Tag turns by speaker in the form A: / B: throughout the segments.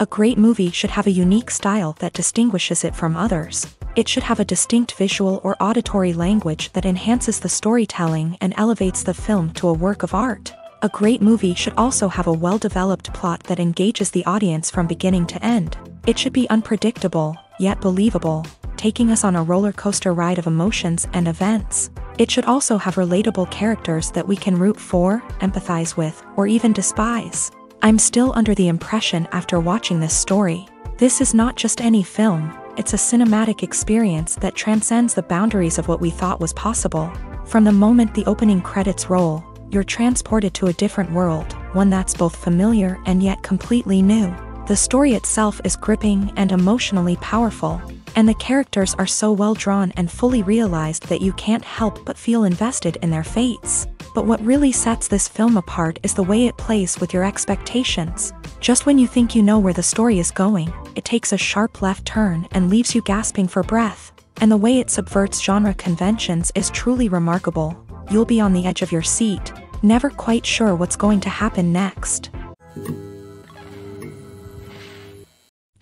A: A great movie should have a unique style that distinguishes it from others. It should have a distinct visual or auditory language that enhances the storytelling and elevates the film to a work of art. A great movie should also have a well-developed plot that engages the audience from beginning to end. It should be unpredictable, yet believable, taking us on a roller coaster ride of emotions and events. It should also have relatable characters that we can root for, empathize with, or even despise. I'm still under the impression after watching this story. This is not just any film, it's a cinematic experience that transcends the boundaries of what we thought was possible. From the moment the opening credits roll, you're transported to a different world, one that's both familiar and yet completely new. The story itself is gripping and emotionally powerful, and the characters are so well drawn and fully realized that you can't help but feel invested in their fates. But what really sets this film apart is the way it plays with your expectations. Just when you think you know where the story is going, it takes a sharp left turn and leaves you gasping for breath. And the way it subverts genre conventions is truly remarkable. You'll be on the edge of your seat, never quite sure what's going to happen next.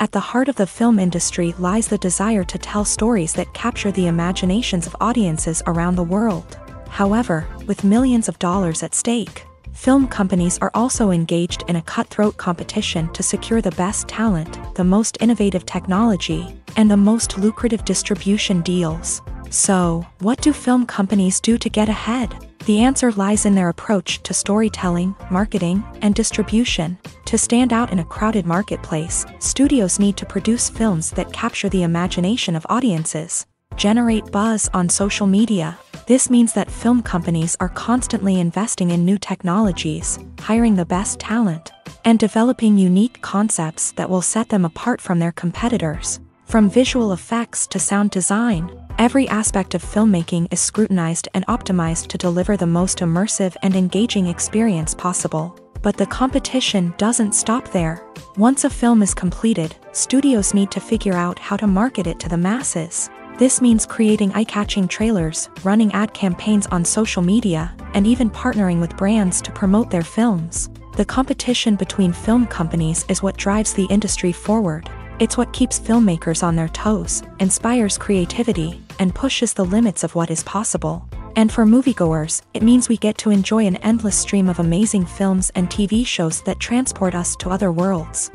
A: At the heart of the film industry lies the desire to tell stories that capture the imaginations of audiences around the world. However, with millions of dollars at stake, film companies are also engaged in a cutthroat competition to secure the best talent, the most innovative technology, and the most lucrative distribution deals. So, what do film companies do to get ahead? The answer lies in their approach to storytelling, marketing, and distribution. To stand out in a crowded marketplace, studios need to produce films that capture the imagination of audiences, generate buzz on social media. This means that film companies are constantly investing in new technologies, hiring the best talent, and developing unique concepts that will set them apart from their competitors. From visual effects to sound design, every aspect of filmmaking is scrutinized and optimized to deliver the most immersive and engaging experience possible. But the competition doesn't stop there. Once a film is completed, studios need to figure out how to market it to the masses. This means creating eye-catching trailers, running ad campaigns on social media, and even partnering with brands to promote their films. The competition between film companies is what drives the industry forward. It's what keeps filmmakers on their toes, inspires creativity, and pushes the limits of what is possible. And for moviegoers, it means we get to enjoy an endless stream of amazing films and TV shows that transport us to other worlds.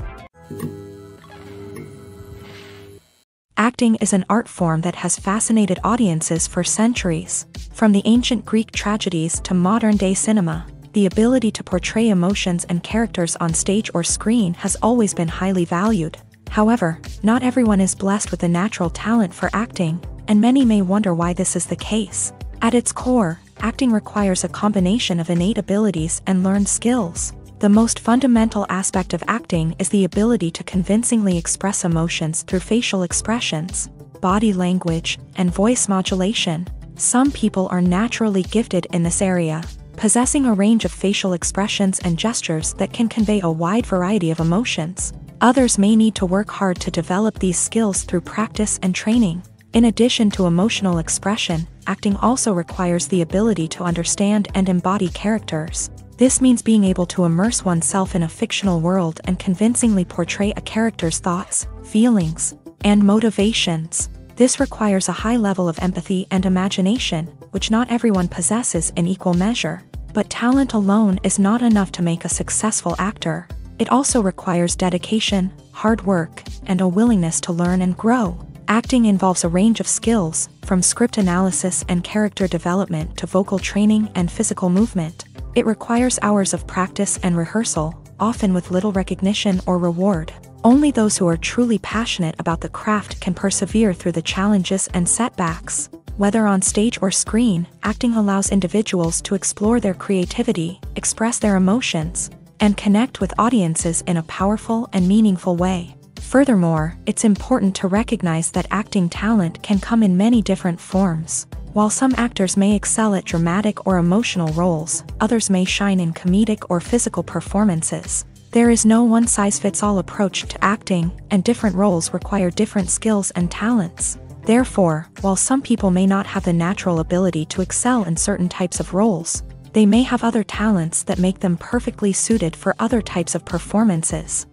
A: Acting is an art form that has fascinated audiences for centuries. From the ancient Greek tragedies to modern-day cinema, the ability to portray emotions and characters on stage or screen has always been highly valued. However, not everyone is blessed with a natural talent for acting, and many may wonder why this is the case. At its core, acting requires a combination of innate abilities and learned skills. The most fundamental aspect of acting is the ability to convincingly express emotions through facial expressions, body language, and voice modulation. Some people are naturally gifted in this area, possessing a range of facial expressions and gestures that can convey a wide variety of emotions. Others may need to work hard to develop these skills through practice and training. In addition to emotional expression, acting also requires the ability to understand and embody characters. This means being able to immerse oneself in a fictional world and convincingly portray a character's thoughts, feelings, and motivations. This requires a high level of empathy and imagination, which not everyone possesses in equal measure. But talent alone is not enough to make a successful actor. It also requires dedication, hard work, and a willingness to learn and grow. Acting involves a range of skills, from script analysis and character development to vocal training and physical movement. It requires hours of practice and rehearsal, often with little recognition or reward. Only those who are truly passionate about the craft can persevere through the challenges and setbacks. Whether on stage or screen, acting allows individuals to explore their creativity, express their emotions, and connect with audiences in a powerful and meaningful way. Furthermore, it's important to recognize that acting talent can come in many different forms. While some actors may excel at dramatic or emotional roles, others may shine in comedic or physical performances. There is no one-size-fits-all approach to acting, and different roles require different skills and talents. Therefore, while some people may not have the natural ability to excel in certain types of roles, they may have other talents that make them perfectly suited for other types of performances.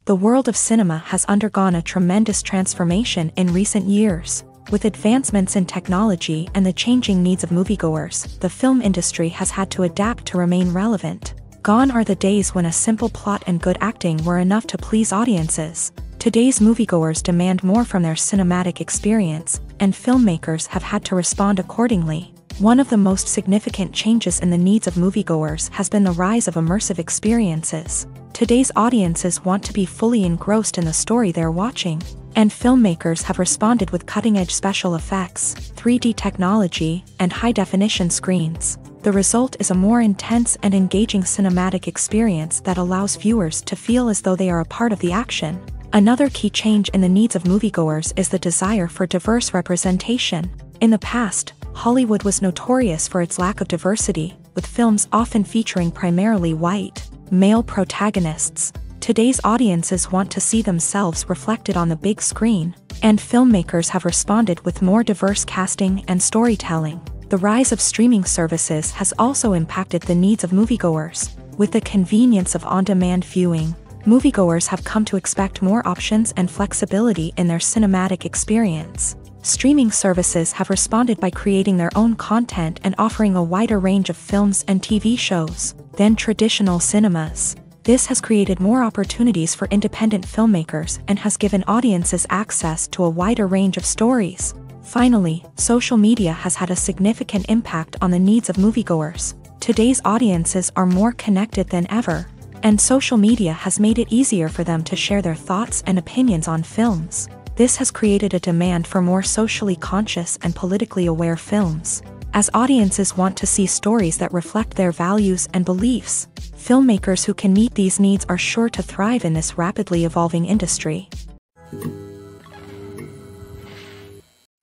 A: The world of cinema has undergone a tremendous transformation in recent years. With advancements in technology and the changing needs of moviegoers, the film industry has had to adapt to remain relevant. Gone are the days when a simple plot and good acting were enough to please audiences. Today's moviegoers demand more from their cinematic experience, and filmmakers have had to respond accordingly. One of the most significant changes in the needs of moviegoers has been the rise of immersive experiences. Today's audiences want to be fully engrossed in the story they're watching, and filmmakers have responded with cutting-edge special effects, 3D technology, and high-definition screens. The result is a more intense and engaging cinematic experience that allows viewers to feel as though they are a part of the action. Another key change in the needs of moviegoers is the desire for diverse representation. In the past, Hollywood was notorious for its lack of diversity, with films often featuring primarily white, male protagonists. Today's audiences want to see themselves reflected on the big screen, and filmmakers have responded with more diverse casting and storytelling. The rise of streaming services has also impacted the needs of moviegoers. With the convenience of on-demand viewing, moviegoers have come to expect more options and flexibility in their cinematic experience. Streaming services have responded by creating their own content and offering a wider range of films and TV shows than traditional cinemas. This has created more opportunities for independent filmmakers and has given audiences access to a wider range of stories. Finally, social media has had a significant impact on the needs of moviegoers. Today's audiences are more connected than ever, and social media has made it easier for them to share their thoughts and opinions on films. This has created a demand for more socially conscious and politically aware films. As audiences want to see stories that reflect their values and beliefs, filmmakers who can meet these needs are sure to thrive in this rapidly evolving industry.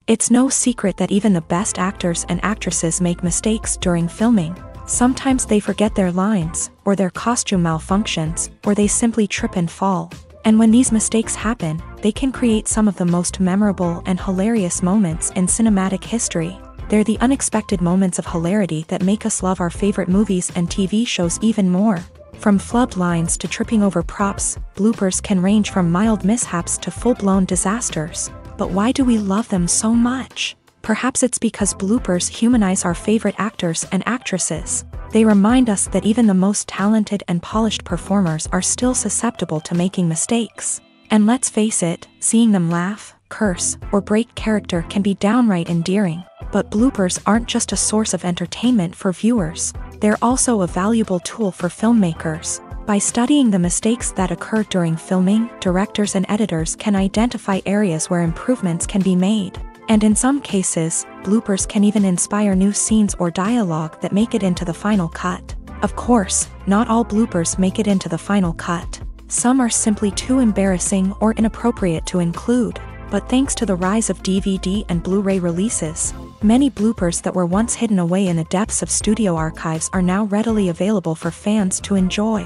A: It's no secret that even the best actors and actresses make mistakes during filming. Sometimes they forget their lines, or their costume malfunctions, or they simply trip and fall. And when these mistakes happen, they can create some of the most memorable and hilarious moments in cinematic history. They're the unexpected moments of hilarity that make us love our favorite movies and TV shows even more. From flubbed lines to tripping over props, bloopers can range from mild mishaps to full-blown disasters. But why do we love them so much? Perhaps it's because bloopers humanize our favorite actors and actresses. They remind us that even the most talented and polished performers are still susceptible to making mistakes. And let's face it, seeing them laugh, curse, or break character can be downright endearing. But bloopers aren't just a source of entertainment for viewers. They're also a valuable tool for filmmakers. By studying the mistakes that occur during filming, directors and editors can identify areas where improvements can be made. And in some cases, bloopers can even inspire new scenes or dialogue that make it into the final cut. Of course, not all bloopers make it into the final cut. Some are simply too embarrassing or inappropriate to include. But thanks to the rise of DVD and Blu-ray releases, many bloopers that were once hidden away in the depths of studio archives are now readily available for fans to enjoy.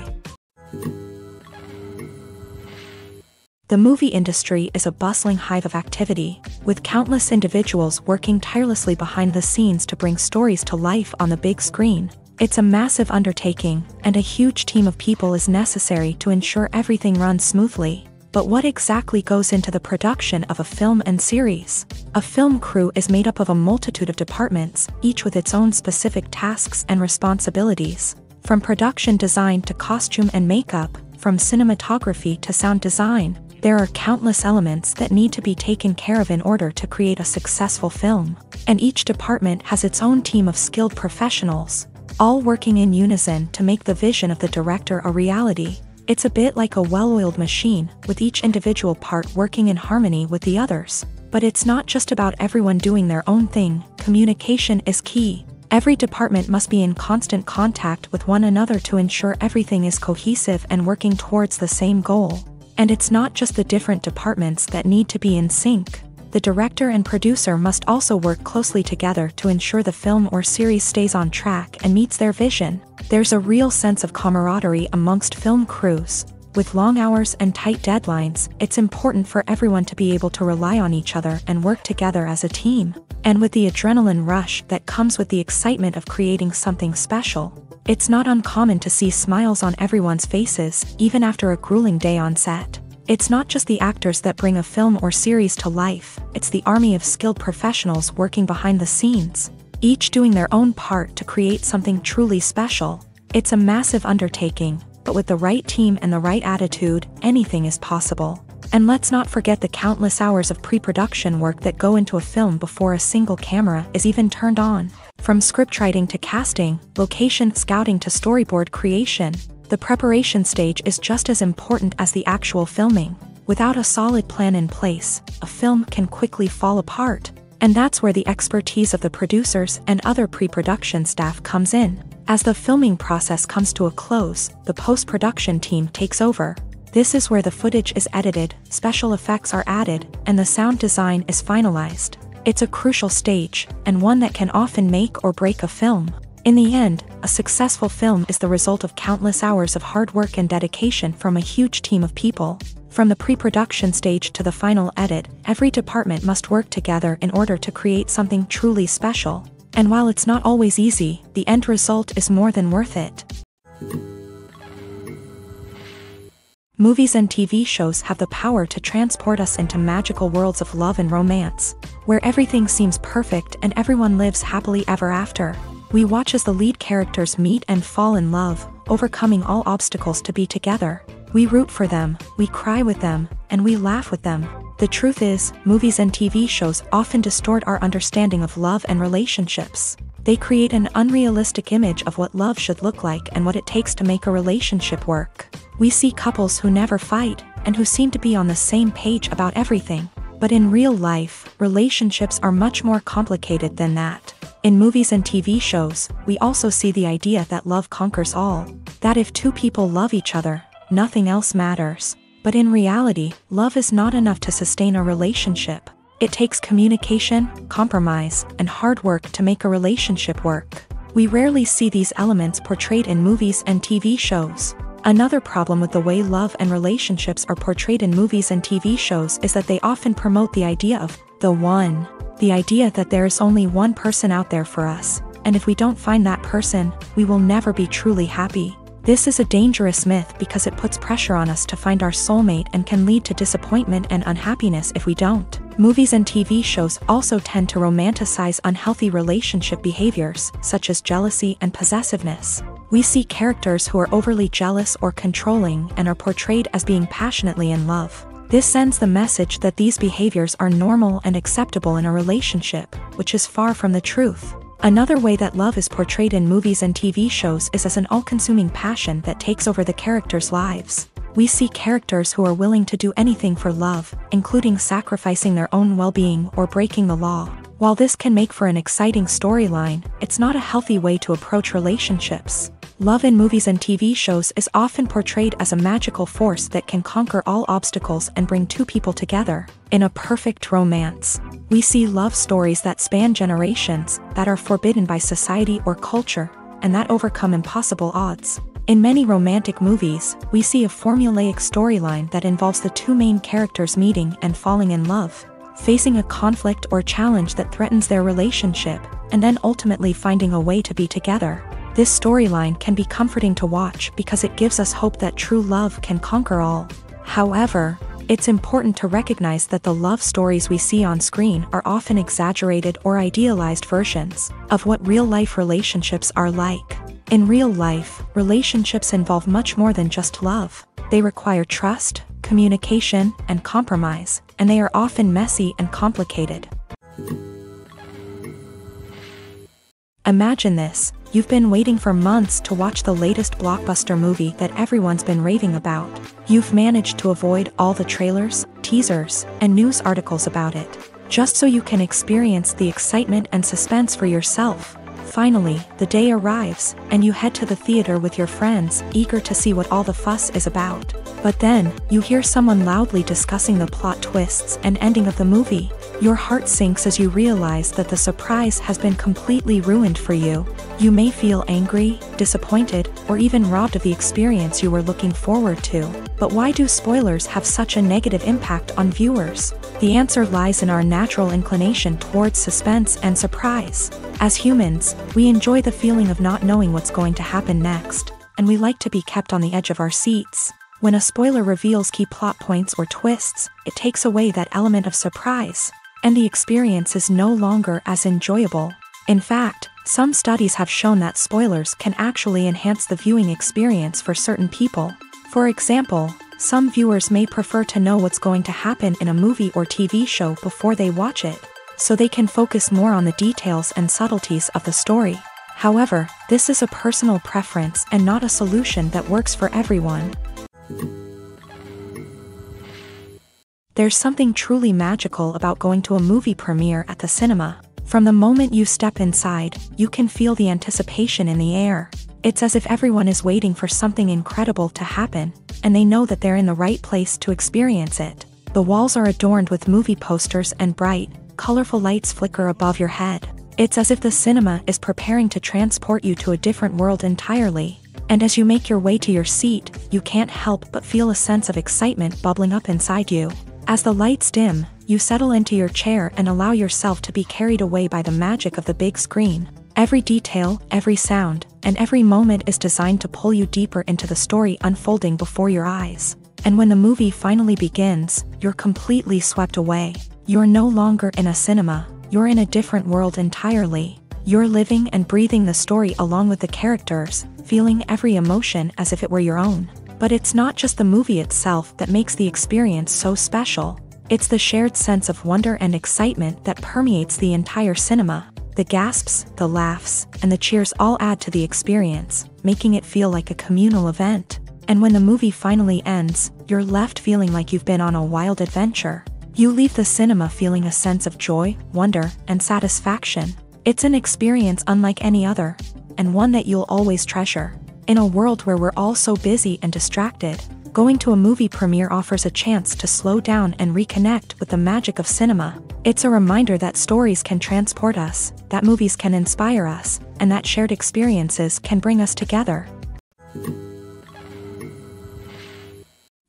A: The movie industry is a bustling hive of activity, with countless individuals working tirelessly behind the scenes to bring stories to life on the big screen. It's a massive undertaking, and a huge team of people is necessary to ensure everything runs smoothly. But what exactly goes into the production of a film and series? A film crew is made up of a multitude of departments, each with its own specific tasks and responsibilities. From production design to costume and makeup, from cinematography to sound design, there are countless elements that need to be taken care of in order to create a successful film. And each department has its own team of skilled professionals, all working in unison to make the vision of the director a reality. It's a bit like a well-oiled machine, with each individual part working in harmony with the others. But it's not just about everyone doing their own thing. Communication is key. Every department must be in constant contact with one another to ensure everything is cohesive and working towards the same goal. And it's not just the different departments that need to be in sync. The director and producer must also work closely together to ensure the film or series stays on track and meets their vision. There's a real sense of camaraderie amongst film crews. With long hours and tight deadlines, it's important for everyone to be able to rely on each other and work together as a team. And with the adrenaline rush that comes with the excitement of creating something special, it's not uncommon to see smiles on everyone's faces, even after a grueling day on set. It's not just the actors that bring a film or series to life, it's the army of skilled professionals working behind the scenes, each doing their own part to create something truly special. It's a massive undertaking, but with the right team and the right attitude, anything is possible. And let's not forget the countless hours of pre-production work that go into a film before a single camera is even turned on. From scriptwriting to casting, location scouting to storyboard creation, the preparation stage is just as important as the actual filming. Without a solid plan in place, a film can quickly fall apart. And that's where the expertise of the producers and other pre-production staff comes in. As the filming process comes to a close, the post-production team takes over. This is where the footage is edited, special effects are added, and the sound design is finalized. It's a crucial stage, and one that can often make or break a film. In the end, a successful film is the result of countless hours of hard work and dedication from a huge team of people. From the pre-production stage to the final edit, every department must work together in order to create something truly special. And while it's not always easy, the end result is more than worth it. Movies and TV shows have the power to transport us into magical worlds of love and romance, where everything seems perfect and everyone lives happily ever after. We watch as the lead characters meet and fall in love, overcoming all obstacles to be together. We root for them, we cry with them, and we laugh with them. The truth is, movies and TV shows often distort our understanding of love and relationships. They create an unrealistic image of what love should look like and what it takes to make a relationship work. We see couples who never fight, and who seem to be on the same page about everything. But in real life, relationships are much more complicated than that. In movies and TV shows, we also see the idea that love conquers all. That if two people love each other, nothing else matters. But in reality, love is not enough to sustain a relationship. It takes communication, compromise, and hard work to make a relationship work. We rarely see these elements portrayed in movies and TV shows. Another problem with the way love and relationships are portrayed in movies and TV shows is that they often promote the idea of the one. The idea that there is only one person out there for us, and if we don't find that person, we will never be truly happy. This is a dangerous myth because it puts pressure on us to find our soulmate and can lead to disappointment and unhappiness if we don't. Movies and TV shows also tend to romanticize unhealthy relationship behaviors, such as jealousy and possessiveness. We see characters who are overly jealous or controlling and are portrayed as being passionately in love. This sends the message that these behaviors are normal and acceptable in a relationship, which is far from the truth. Another way that love is portrayed in movies and TV shows is as an all-consuming passion that takes over the characters' lives. We see characters who are willing to do anything for love, including sacrificing their own well-being or breaking the law. While this can make for an exciting storyline, it's not a healthy way to approach relationships. Love in movies and TV shows is often portrayed as a magical force that can conquer all obstacles and bring two people together. In a perfect romance, we see love stories that span generations, that are forbidden by society or culture, and that overcome impossible odds. In many romantic movies, we see a formulaic storyline that involves the two main characters meeting and falling in love, facing a conflict or challenge that threatens their relationship, and then ultimately finding a way to be together. This storyline can be comforting to watch because it gives us hope that true love can conquer all. However, it's important to recognize that the love stories we see on screen are often exaggerated or idealized versions of what real-life relationships are like. In real life, relationships involve much more than just love. They require trust, communication, and compromise, and they are often messy and complicated. Imagine this. You've been waiting for months to watch the latest blockbuster movie that everyone's been raving about. You've managed to avoid all the trailers, teasers, and news articles about it, just so you can experience the excitement and suspense for yourself. Finally, the day arrives, and you head to the theater with your friends, eager to see what all the fuss is about. But then, you hear someone loudly discussing the plot twists and ending of the movie. Your heart sinks as you realize that the surprise has been completely ruined for you. You may feel angry, disappointed, or even robbed of the experience you were looking forward to. But why do spoilers have such a negative impact on viewers? The answer lies in our natural inclination towards suspense and surprise. As humans, we enjoy the feeling of not knowing what's going to happen next, and we like to be kept on the edge of our seats. When a spoiler reveals key plot points or twists, it takes away that element of surprise, and the experience is no longer as enjoyable. In fact, some studies have shown that spoilers can actually enhance the viewing experience for certain people. For example, some viewers may prefer to know what's going to happen in a movie or TV show before they watch it, so they can focus more on the details and subtleties of the story. However, this is a personal preference and not a solution that works for everyone. There's something truly magical about going to a movie premiere at the cinema. From the moment you step inside, you can feel the anticipation in the air. It's as if everyone is waiting for something incredible to happen, and they know that they're in the right place to experience it. The walls are adorned with movie posters and bright, colorful lights flicker above your head. It's as if the cinema is preparing to transport you to a different world entirely. And as you make your way to your seat, you can't help but feel a sense of excitement bubbling up inside you. As the lights dim, you settle into your chair and allow yourself to be carried away by the magic of the big screen. Every detail, every sound, and every moment is designed to pull you deeper into the story unfolding before your eyes. And when the movie finally begins, you're completely swept away. You're no longer in a cinema, you're in a different world entirely. You're living and breathing the story along with the characters, feeling every emotion as if it were your own. But it's not just the movie itself that makes the experience so special. It's the shared sense of wonder and excitement that permeates the entire cinema. The gasps, the laughs, and the cheers all add to the experience, making it feel like a communal event. And when the movie finally ends, you're left feeling like you've been on a wild adventure. You leave the cinema feeling a sense of joy, wonder, and satisfaction. It's an experience unlike any other, and one that you'll always treasure. In a world where we're all so busy and distracted, going to a movie premiere offers a chance to slow down and reconnect with the magic of cinema. It's a reminder that stories can transport us, that movies can inspire us, and that shared experiences can bring us together.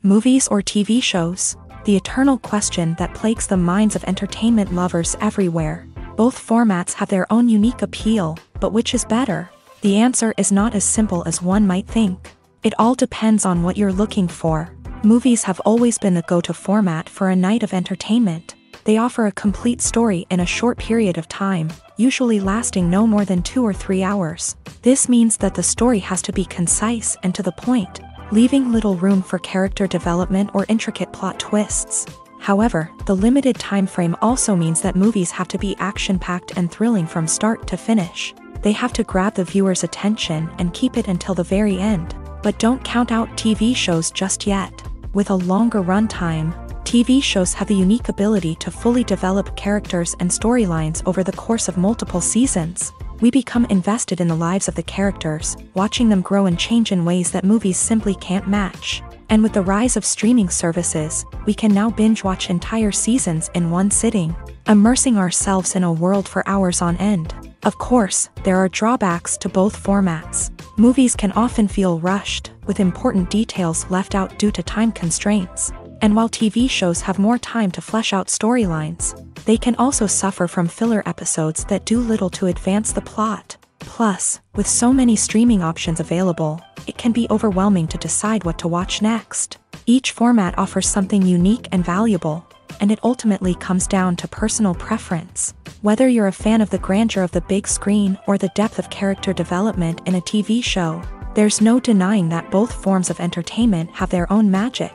A: Movies or TV shows? The eternal question that plagues the minds of entertainment lovers everywhere. Both formats have their own unique appeal, but which is better? The answer is not as simple as one might think. It all depends on what you're looking for. Movies have always been the go-to format for a night of entertainment. They offer a complete story in a short period of time, usually lasting no more than 2 or 3 hours. This means that the story has to be concise and to the point, leaving little room for character development or intricate plot twists. However, the limited time frame also means that movies have to be action-packed and thrilling from start to finish. They have to grab the viewer's attention and keep it until the very end. But don't count out TV shows just yet. With a longer runtime, TV shows have the unique ability to fully develop characters and storylines over the course of multiple seasons. We become invested in the lives of the characters, watching them grow and change in ways that movies simply can't match. And with the rise of streaming services, we can now binge-watch entire seasons in one sitting, immersing ourselves in a world for hours on end. Of course, there are drawbacks to both formats. Movies can often feel rushed, with important details left out due to time constraints. And while TV shows have more time to flesh out storylines, they can also suffer from filler episodes that do little to advance the plot. Plus, with so many streaming options available, it can be overwhelming to decide what to watch next. Each format offers something unique and valuable, and it ultimately comes down to personal preference. Whether you're a fan of the grandeur of the big screen or the depth of character development in a TV show, there's no denying that both forms of entertainment have their own magic.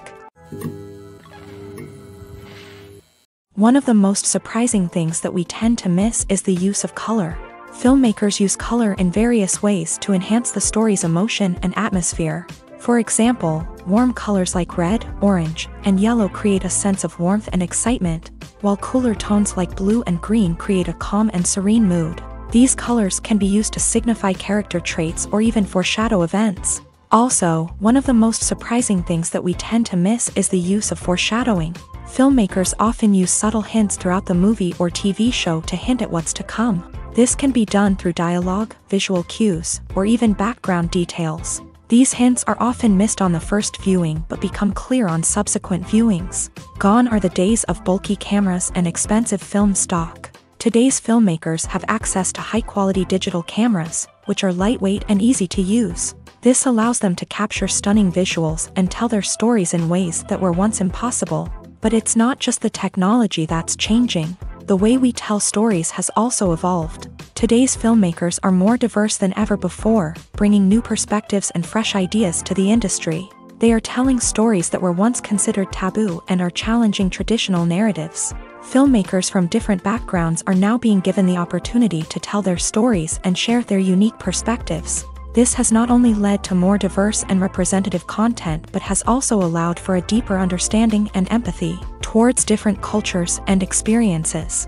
A: One of the most surprising things that we tend to miss is the use of color. Filmmakers use color in various ways to enhance the story's emotion and atmosphere. For example, warm colors like red, orange, and yellow create a sense of warmth and excitement, while cooler tones like blue and green create a calm and serene mood. These colors can be used to signify character traits or even foreshadow events. Also, one of the most surprising things that we tend to miss is the use of foreshadowing. Filmmakers often use subtle hints throughout the movie or TV show to hint at what's to come. This can be done through dialogue, visual cues, or even background details. These hints are often missed on the first viewing but become clear on subsequent viewings. Gone are the days of bulky cameras and expensive film stock. Today's filmmakers have access to high-quality digital cameras, which are lightweight and easy to use. This allows them to capture stunning visuals and tell their stories in ways that were once impossible. But it's not just the technology that's changing. The way we tell stories has also evolved. Today's filmmakers are more diverse than ever before, bringing new perspectives and fresh ideas to the industry. They are telling stories that were once considered taboo and are challenging traditional narratives. Filmmakers from different backgrounds are now being given the opportunity to tell their stories and share their unique perspectives. This has not only led to more diverse and representative content but has also allowed for a deeper understanding and empathy towards different cultures and experiences.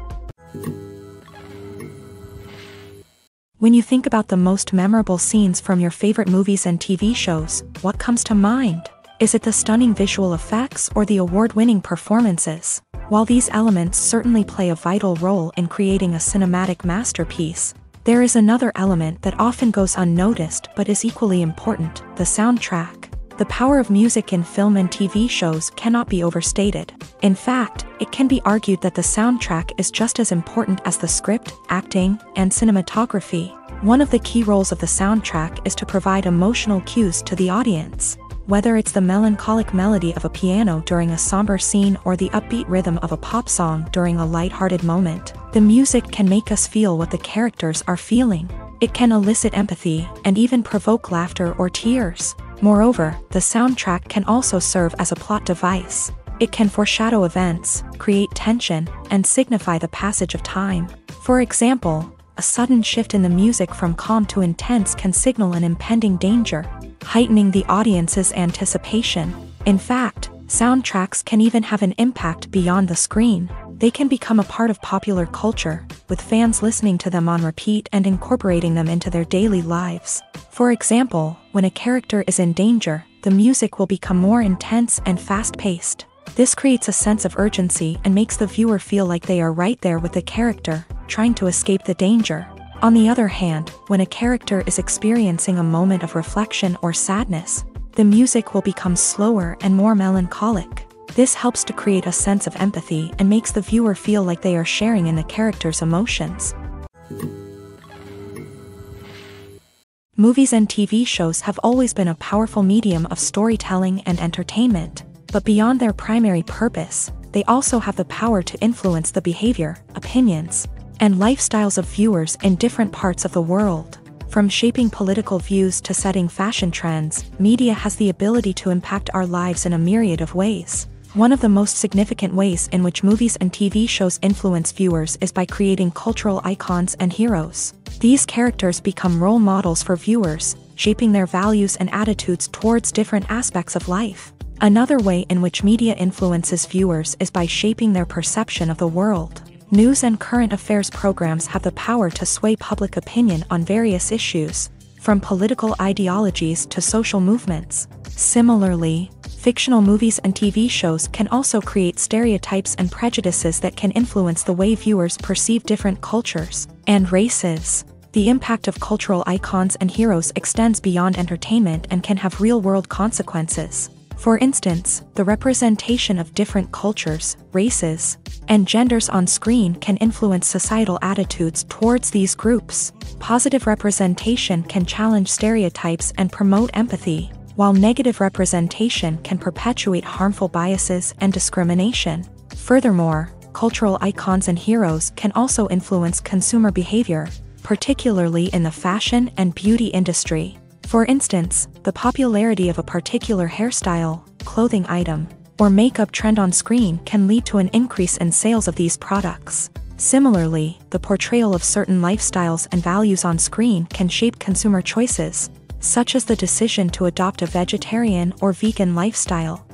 A: When you think about the most memorable scenes from your favorite movies and TV shows, what comes to mind? Is it the stunning visual effects or the award-winning performances? While these elements certainly play a vital role in creating a cinematic masterpiece, there is another element that often goes unnoticed but is equally important: the soundtrack. The power of music in film and TV shows cannot be overstated. In fact, it can be argued that the soundtrack is just as important as the script, acting, and cinematography. One of the key roles of the soundtrack is to provide emotional cues to the audience. Whether it's the melancholic melody of a piano during a somber scene or the upbeat rhythm of a pop song during a lighthearted moment, the music can make us feel what the characters are feeling. It can elicit empathy and even provoke laughter or tears. Moreover, the soundtrack can also serve as a plot device. It can foreshadow events, create tension, and signify the passage of time. For example, a sudden shift in the music from calm to intense can signal an impending danger, heightening the audience's anticipation. In fact, soundtracks can even have an impact beyond the screen. They can become a part of popular culture, with fans listening to them on repeat and incorporating them into their daily lives. For example, when a character is in danger, the music will become more intense and fast-paced. This creates a sense of urgency and makes the viewer feel like they are right there with the character, trying to escape the danger. On the other hand, when a character is experiencing a moment of reflection or sadness, the music will become slower and more melancholic. This helps to create a sense of empathy and makes the viewer feel like they are sharing in the character's emotions. Movies and TV shows have always been a powerful medium of storytelling and entertainment, but beyond their primary purpose, they also have the power to influence the behavior, opinions, and lifestyles of viewers in different parts of the world. From shaping political views to setting fashion trends, media has the ability to impact our lives in a myriad of ways. One of the most significant ways in which movies and TV shows influence viewers is by creating cultural icons and heroes. These characters become role models for viewers, shaping their values and attitudes towards different aspects of life. Another way in which media influences viewers is by shaping their perception of the world. News and current affairs programs have the power to sway public opinion on various issues, from political ideologies to social movements. Similarly, fictional movies and TV shows can also create stereotypes and prejudices that can influence the way viewers perceive different cultures and races. The impact of cultural icons and heroes extends beyond entertainment and can have real-world consequences. For instance, the representation of different cultures, races, and genders on screen can influence societal attitudes towards these groups. Positive representation can challenge stereotypes and promote empathy, while negative representation can perpetuate harmful biases and discrimination. Furthermore, cultural icons and heroes can also influence consumer behavior, particularly in the fashion and beauty industry. For instance, the popularity of a particular hairstyle, clothing item, or makeup trend on screen can lead to an increase in sales of these products. Similarly, the portrayal of certain lifestyles and values on screen can shape consumer choices, such as the decision to adopt a vegetarian or vegan lifestyle.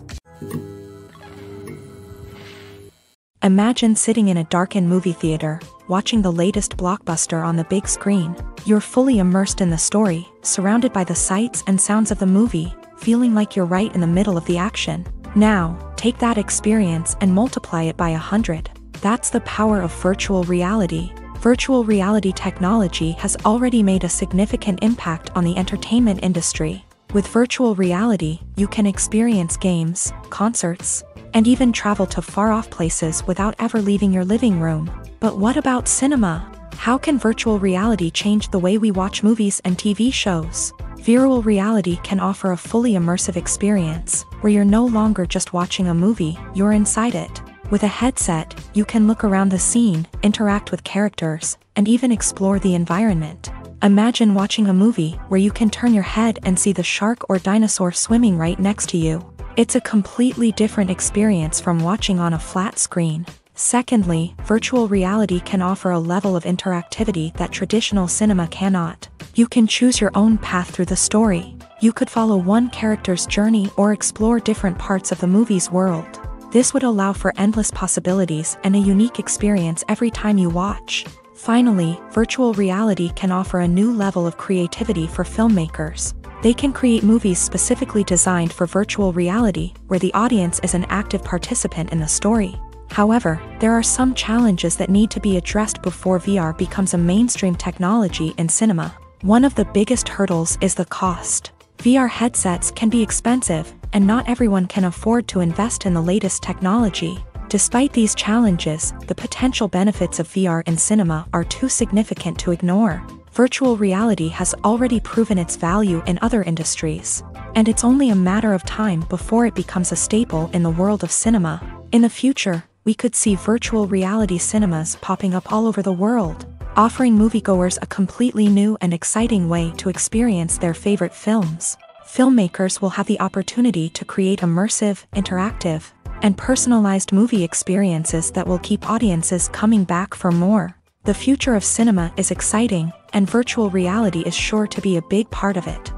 A: Imagine sitting in a darkened movie theater, watching the latest blockbuster on the big screen. You're fully immersed in the story, surrounded by the sights and sounds of the movie, feeling like you're right in the middle of the action. Now, take that experience and multiply it by 100. That's the power of virtual reality. Virtual reality technology has already made a significant impact on the entertainment industry. With virtual reality, you can experience games, concerts, and even travel to far-off places without ever leaving your living room. But what about cinema? How can virtual reality change the way we watch movies and TV shows? Virtual reality can offer a fully immersive experience, where you're no longer just watching a movie, you're inside it. With a headset, you can look around the scene, interact with characters, and even explore the environment. Imagine watching a movie where you can turn your head and see the shark or dinosaur swimming right next to you. It's a completely different experience from watching on a flat screen. Secondly, virtual reality can offer a level of interactivity that traditional cinema cannot. You can choose your own path through the story. You could follow one character's journey or explore different parts of the movie's world. This would allow for endless possibilities and a unique experience every time you watch. Finally, virtual reality can offer a new level of creativity for filmmakers. They can create movies specifically designed for virtual reality, where the audience is an active participant in the story. However, there are some challenges that need to be addressed before VR becomes a mainstream technology in cinema. One of the biggest hurdles is the cost. VR headsets can be expensive, and not everyone can afford to invest in the latest technology. Despite these challenges, the potential benefits of VR in cinema are too significant to ignore. Virtual reality has already proven its value in other industries, and it's only a matter of time before it becomes a staple in the world of cinema. In the future, we could see virtual reality cinemas popping up all over the world, offering moviegoers a completely new and exciting way to experience their favorite films. Filmmakers will have the opportunity to create immersive, interactive, and personalized movie experiences that will keep audiences coming back for more. The future of cinema is exciting, and virtual reality is sure to be a big part of it.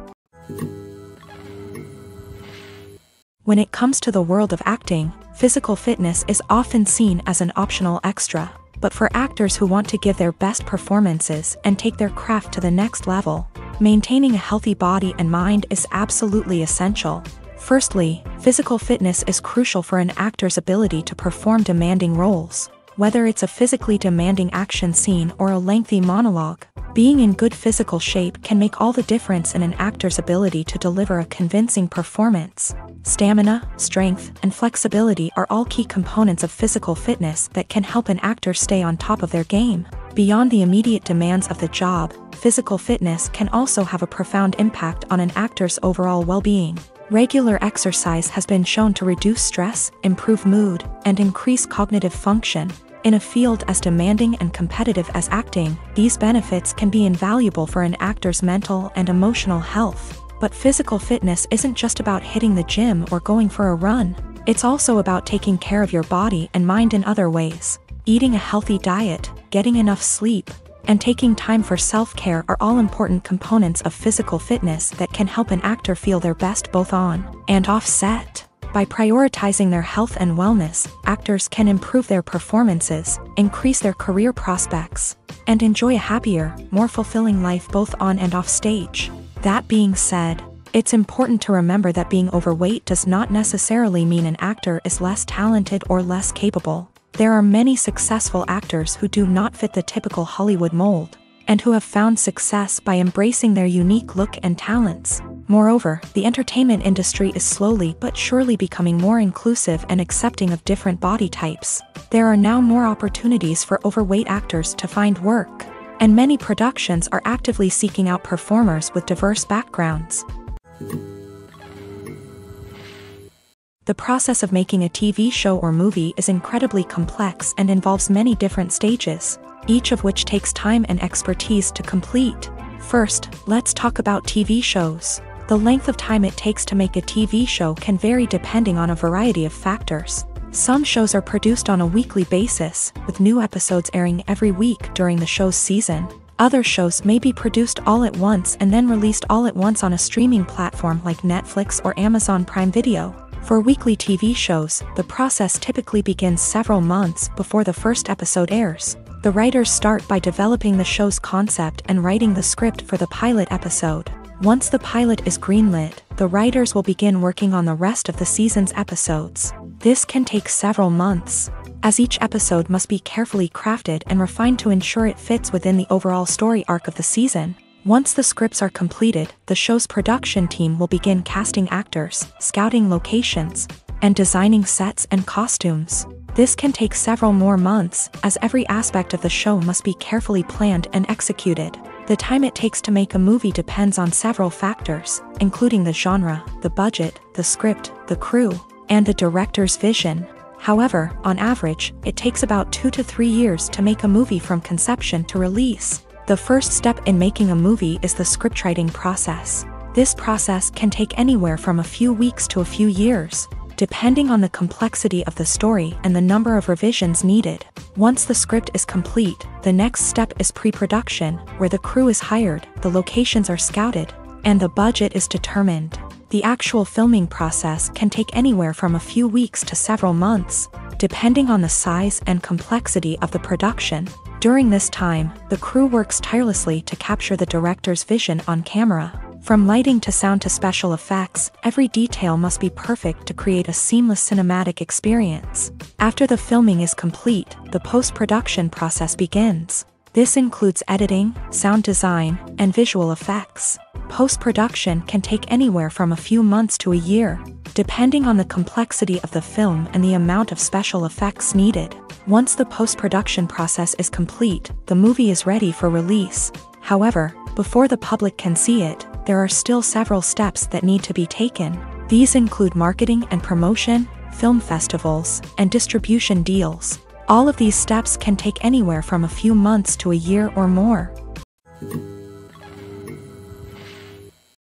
A: When it comes to the world of acting, physical fitness is often seen as an optional extra. But for actors who want to give their best performances and take their craft to the next level, maintaining a healthy body and mind is absolutely essential. Firstly, physical fitness is crucial for an actor's ability to perform demanding roles. Whether it's a physically demanding action scene or a lengthy monologue, being in good physical shape can make all the difference in an actor's ability to deliver a convincing performance. Stamina, strength, and flexibility are all key components of physical fitness that can help an actor stay on top of their game. Beyond the immediate demands of the job, physical fitness can also have a profound impact on an actor's overall well-being. Regular exercise has been shown to reduce stress, improve mood, and increase cognitive function. In a field as demanding and competitive as acting, these benefits can be invaluable for an actor's mental and emotional health. But physical fitness isn't just about hitting the gym or going for a run. It's also about taking care of your body and mind in other ways. Eating a healthy diet, getting enough sleep, and taking time for self-care are all important components of physical fitness that can help an actor feel their best both on and off set. By prioritizing their health and wellness, actors can improve their performances, increase their career prospects, and enjoy a happier, more fulfilling life both on and off stage. That being said, it's important to remember that being overweight does not necessarily mean an actor is less talented or less capable. There are many successful actors who do not fit the typical Hollywood mold, and who have found success by embracing their unique look and talents. Moreover, the entertainment industry is slowly but surely becoming more inclusive and accepting of different body types. There are now more opportunities for overweight actors to find work, and many productions are actively seeking out performers with diverse backgrounds. The process of making a TV show or movie is incredibly complex and involves many different stages, each of which takes time and expertise to complete. First, let's talk about TV shows. The length of time it takes to make a TV show can vary depending on a variety of factors. Some shows are produced on a weekly basis, with new episodes airing every week during the show's season. Other shows may be produced all at once and then released all at once on a streaming platform like Netflix or Amazon Prime Video. For weekly TV shows, the process typically begins several months before the first episode airs. The writers start by developing the show's concept and writing the script for the pilot episode. Once the pilot is greenlit, the writers will begin working on the rest of the season's episodes. This can take several months, as each episode must be carefully crafted and refined to ensure it fits within the overall story arc of the season. Once the scripts are completed, the show's production team will begin casting actors, scouting locations, and designing sets and costumes. This can take several more months, as every aspect of the show must be carefully planned and executed. The time it takes to make a movie depends on several factors, including the genre, the budget, the script, the crew, and the director's vision. However, on average, it takes about 2 to 3 years to make a movie from conception to release. The first step in making a movie is the scriptwriting process. This process can take anywhere from a few weeks to a few years, depending on the complexity of the story and the number of revisions needed. Once the script is complete, the next step is pre-production, where the crew is hired, the locations are scouted, and the budget is determined. The actual filming process can take anywhere from a few weeks to several months, depending on the size and complexity of the production. During this time, the crew works tirelessly to capture the director's vision on camera. From lighting to sound to special effects, every detail must be perfect to create a seamless cinematic experience. After the filming is complete, the post-production process begins. This includes editing, sound design, and visual effects. Post-production can take anywhere from a few months to a year, depending on the complexity of the film and the amount of special effects needed. Once the post-production process is complete, the movie is ready for release. However, before the public can see it, there are still several steps that need to be taken. These include marketing and promotion, film festivals, and distribution deals. All of these steps can take anywhere from a few months to a year or more.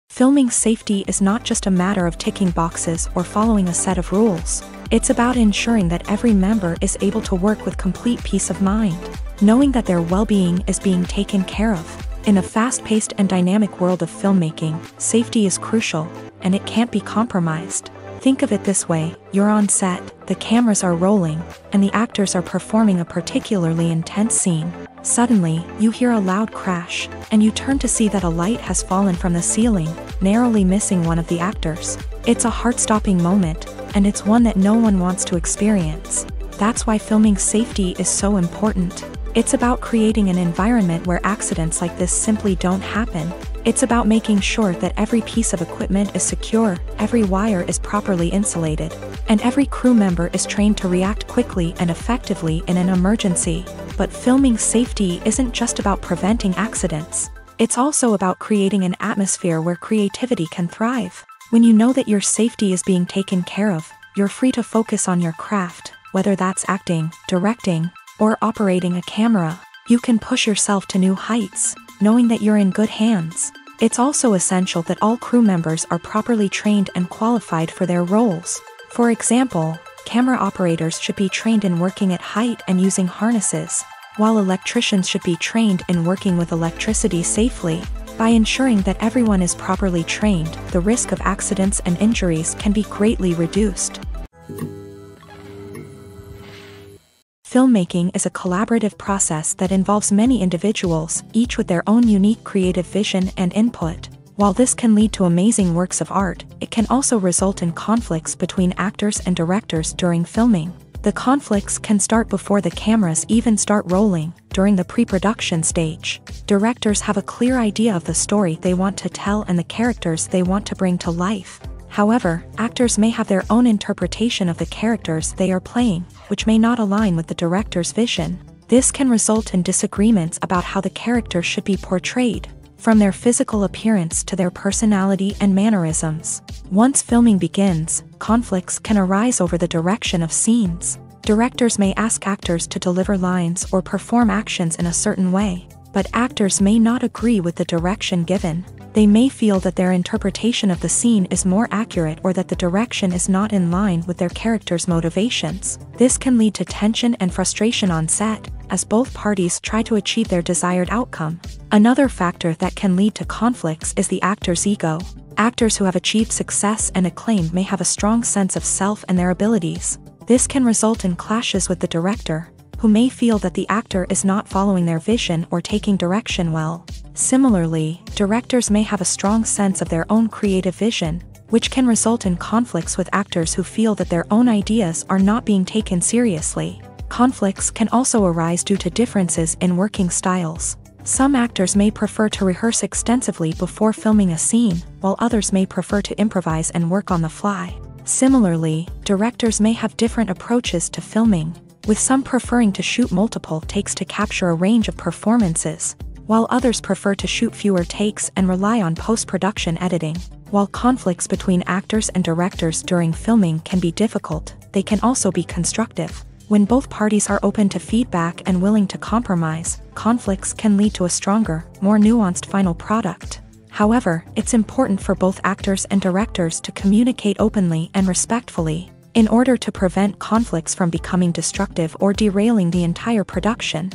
A: Filming safety is not just a matter of ticking boxes or following a set of rules. It's about ensuring that every member is able to work with complete peace of mind, knowing that their well-being is being taken care of. In a fast-paced and dynamic world of filmmaking, safety is crucial, and it can't be compromised. Think of it this way: you're on set, the cameras are rolling, and the actors are performing a particularly intense scene. Suddenly, you hear a loud crash, and you turn to see that a light has fallen from the ceiling, narrowly missing one of the actors. It's a heart-stopping moment, and it's one that no one wants to experience. That's why filming safety is so important. It's about creating an environment where accidents like this simply don't happen. It's about making sure that every piece of equipment is secure, every wire is properly insulated, and every crew member is trained to react quickly and effectively in an emergency. But filming safety isn't just about preventing accidents. It's also about creating an atmosphere where creativity can thrive. When you know that your safety is being taken care of, you're free to focus on your craft, whether that's acting, directing, or operating a camera. You can push yourself to new heights, knowing that you're in good hands. It's also essential that all crew members are properly trained and qualified for their roles. For example, camera operators should be trained in working at height and using harnesses, while electricians should be trained in working with electricity safely. By ensuring that everyone is properly trained, the risk of accidents and injuries can be greatly reduced. Filmmaking is a collaborative process that involves many individuals, each with their own unique creative vision and input. While this can lead to amazing works of art, it can also result in conflicts between actors and directors during filming. The conflicts can start before the cameras even start rolling, during the pre-production stage. Directors have a clear idea of the story they want to tell and the characters they want to bring to life. However, actors may have their own interpretation of the characters they are playing, which may not align with the director's vision. This can result in disagreements about how the character should be portrayed, from their physical appearance to their personality and mannerisms. Once filming begins, conflicts can arise over the direction of scenes. Directors may ask actors to deliver lines or perform actions in a certain way, but actors may not agree with the direction given. They may feel that their interpretation of the scene is more accurate or that the direction is not in line with their character's motivations. This can lead to tension and frustration on set, as both parties try to achieve their desired outcome. Another factor that can lead to conflicts is the actor's ego. Actors who have achieved success and acclaim may have a strong sense of self and their abilities. This can result in clashes with the director, who may feel that the actor is not following their vision or taking direction well. Similarly, directors may have a strong sense of their own creative vision, which can result in conflicts with actors who feel that their own ideas are not being taken seriously. Conflicts can also arise due to differences in working styles. Some actors may prefer to rehearse extensively before filming a scene, while others may prefer to improvise and work on the fly. Similarly, directors may have different approaches to filming. with some preferring to shoot multiple takes to capture a range of performances, while others prefer to shoot fewer takes and rely on post-production editing. While conflicts between actors and directors during filming can be difficult, they can also be constructive. When both parties are open to feedback and willing to compromise, conflicts can lead to a stronger, more nuanced final product. However, it's important for both actors and directors to communicate openly and respectfully, in order to prevent conflicts from becoming destructive or derailing the entire production.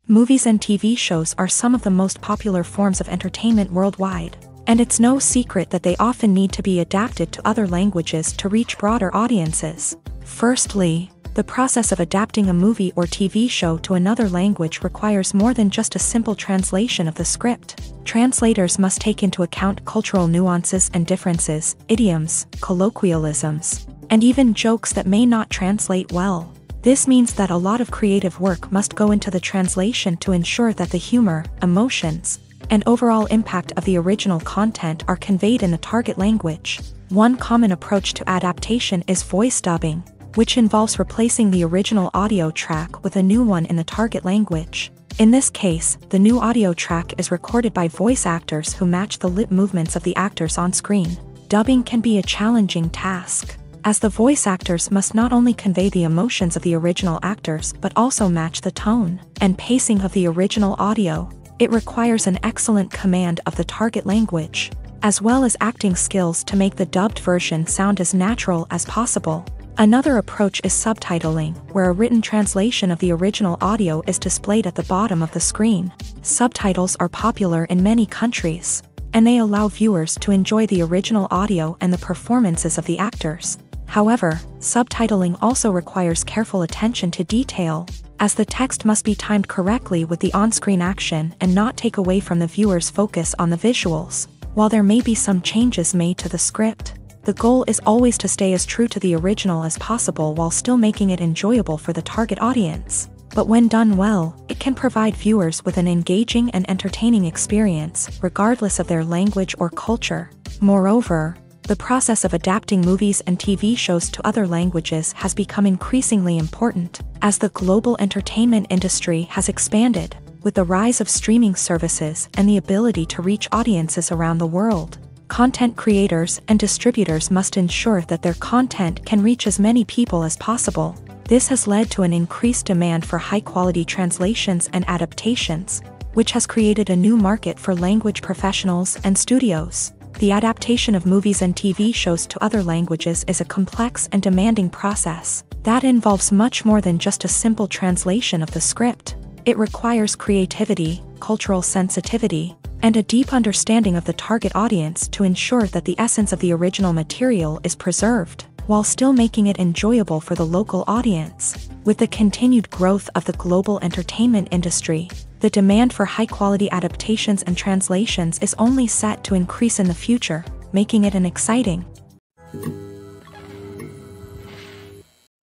A: Movies and TV shows are some of the most popular forms of entertainment worldwide, and it's no secret that they often need to be adapted to other languages to reach broader audiences. Firstly, the process of adapting a movie or TV show to another language requires more than just a simple translation of the script. Translators must take into account cultural nuances and differences, idioms, colloquialisms, and even jokes that may not translate well. This means that a lot of creative work must go into the translation to ensure that the humor, emotions, and overall impact of the original content are conveyed in the target language. One common approach to adaptation is voice dubbing, which involves replacing the original audio track with a new one in the target language. In this case, the new audio track is recorded by voice actors who match the lip movements of the actors on screen. Dubbing can be a challenging task, as the voice actors must not only convey the emotions of the original actors but also match the tone and pacing of the original audio. It requires an excellent command of the target language, as well as acting skills to make the dubbed version sound as natural as possible. Another approach is subtitling, where a written translation of the original audio is displayed at the bottom of the screen. Subtitles are popular in many countries, and they allow viewers to enjoy the original audio and the performances of the actors. However, subtitling also requires careful attention to detail, as the text must be timed correctly with the on-screen action and not take away from the viewer's focus on the visuals. While there may be some changes made to the script, the goal is always to stay as true to the original as possible while still making it enjoyable for the target audience. But when done well, it can provide viewers with an engaging and entertaining experience, regardless of their language or culture. Moreover, the process of adapting movies and TV shows to other languages has become increasingly important, as the global entertainment industry has expanded, with the rise of streaming services and the ability to reach audiences around the world. Content creators and distributors must ensure that their content can reach as many people as possible. This has led to an increased demand for high-quality translations and adaptations, which has created a new market for language professionals and studios. The adaptation of movies and TV shows to other languages is a complex and demanding process that involves much more than just a simple translation of the script. It requires creativity, cultural sensitivity, and a deep understanding of the target audience to ensure that the essence of the original material is preserved, while still making it enjoyable for the local audience. With the continued growth of the global entertainment industry, the demand for high-quality adaptations and translations is only set to increase in the future, making it an exciting.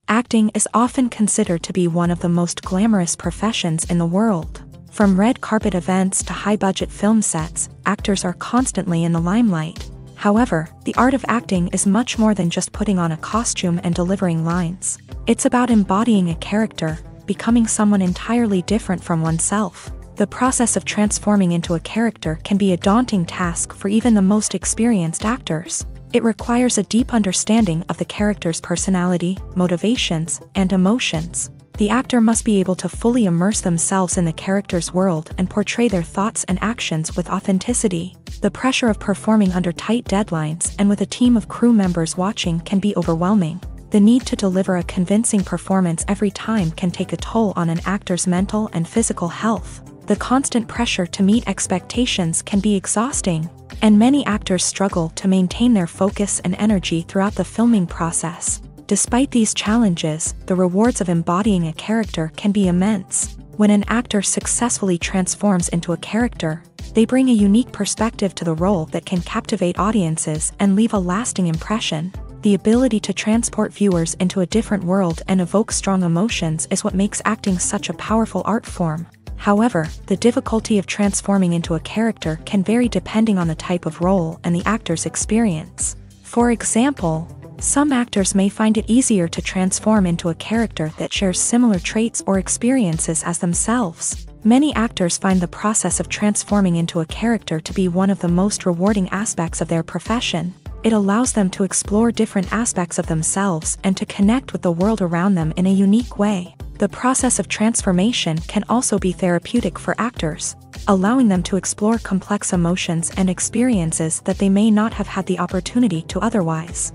A: Acting is often considered to be one of the most glamorous professions in the world. From red carpet events to high-budget film sets, actors are constantly in the limelight. However, the art of acting is much more than just putting on a costume and delivering lines. It's about embodying a character, becoming someone entirely different from oneself. The process of transforming into a character can be a daunting task for even the most experienced actors. It requires a deep understanding of the character's personality, motivations, and emotions. The actor must be able to fully immerse themselves in the character's world and portray their thoughts and actions with authenticity. The pressure of performing under tight deadlines and with a team of crew members watching can be overwhelming. The need to deliver a convincing performance every time can take a toll on an actor's mental and physical health. The constant pressure to meet expectations can be exhausting, and many actors struggle to maintain their focus and energy throughout the filming process. Despite these challenges, the rewards of embodying a character can be immense. When an actor successfully transforms into a character, they bring a unique perspective to the role that can captivate audiences and leave a lasting impression. The ability to transport viewers into a different world and evoke strong emotions is what makes acting such a powerful art form. However, the difficulty of transforming into a character can vary depending on the type of role and the actor's experience. For example, Some actors may find it easier to transform into a character that shares similar traits or experiences as themselves. Many actors find the process of transforming into a character to be one of the most rewarding aspects of their profession. It allows them to explore different aspects of themselves and to connect with the world around them in a unique way. The process of transformation can also be therapeutic for actors, allowing them to explore complex emotions and experiences that they may not have had the opportunity to otherwise.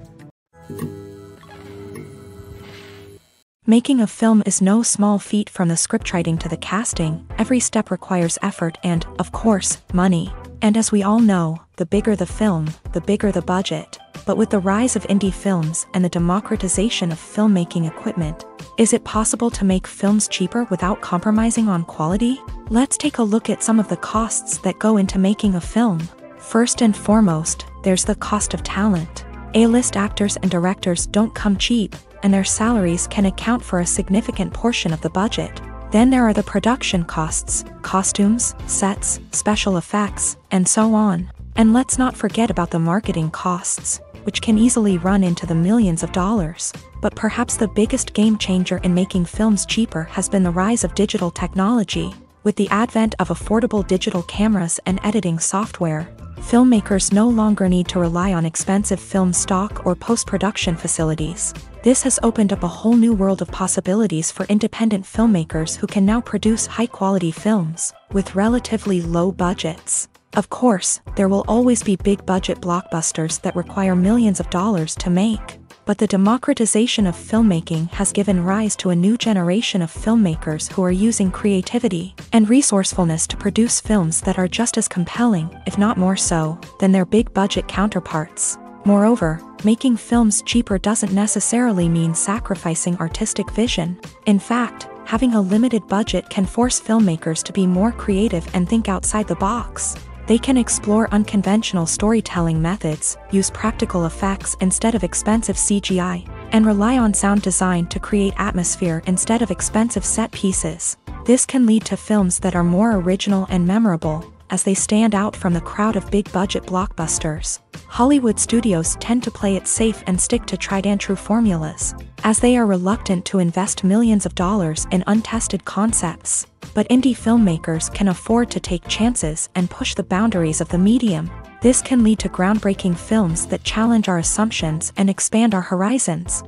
A: Making a film is no small feat. From the scriptwriting to the casting, every step requires effort and, of course, money. And as we all know, the bigger the film, the bigger the budget. But with the rise of indie films and the democratization of filmmaking equipment, is it possible to make films cheaper without compromising on quality? Let's take a look at some of the costs that go into making a film. First and foremost, there's the cost of talent. A-list actors and directors don't come cheap, and their salaries can account for a significant portion of the budget. Then there are the production costs, costumes, sets, special effects, and so on. And let's not forget about the marketing costs, which can easily run into the millions of dollars. But perhaps the biggest game changer in making films cheaper has been the rise of digital technology. With the advent of affordable digital cameras and editing software, filmmakers no longer need to rely on expensive film stock or post-production facilities. This has opened up a whole new world of possibilities for independent filmmakers who can now produce high-quality films with relatively low budgets. Of course, there will always be big-budget blockbusters that require millions of dollars to make. But the democratization of filmmaking has given rise to a new generation of filmmakers who are using creativity and resourcefulness to produce films that are just as compelling, if not more so, than their big-budget counterparts. Moreover, making films cheaper doesn't necessarily mean sacrificing artistic vision. In fact, having a limited budget can force filmmakers to be more creative and think outside the box. They can explore unconventional storytelling methods, use practical effects instead of expensive CGI, and rely on sound design to create atmosphere instead of expensive set pieces. This can lead to films that are more original and memorable, as they stand out from the crowd of big-budget blockbusters. Hollywood studios tend to play it safe and stick to tried-and-true formulas, as they are reluctant to invest millions of dollars in untested concepts. But indie filmmakers can afford to take chances and push the boundaries of the medium. This can lead to groundbreaking films that challenge our assumptions and expand our horizons.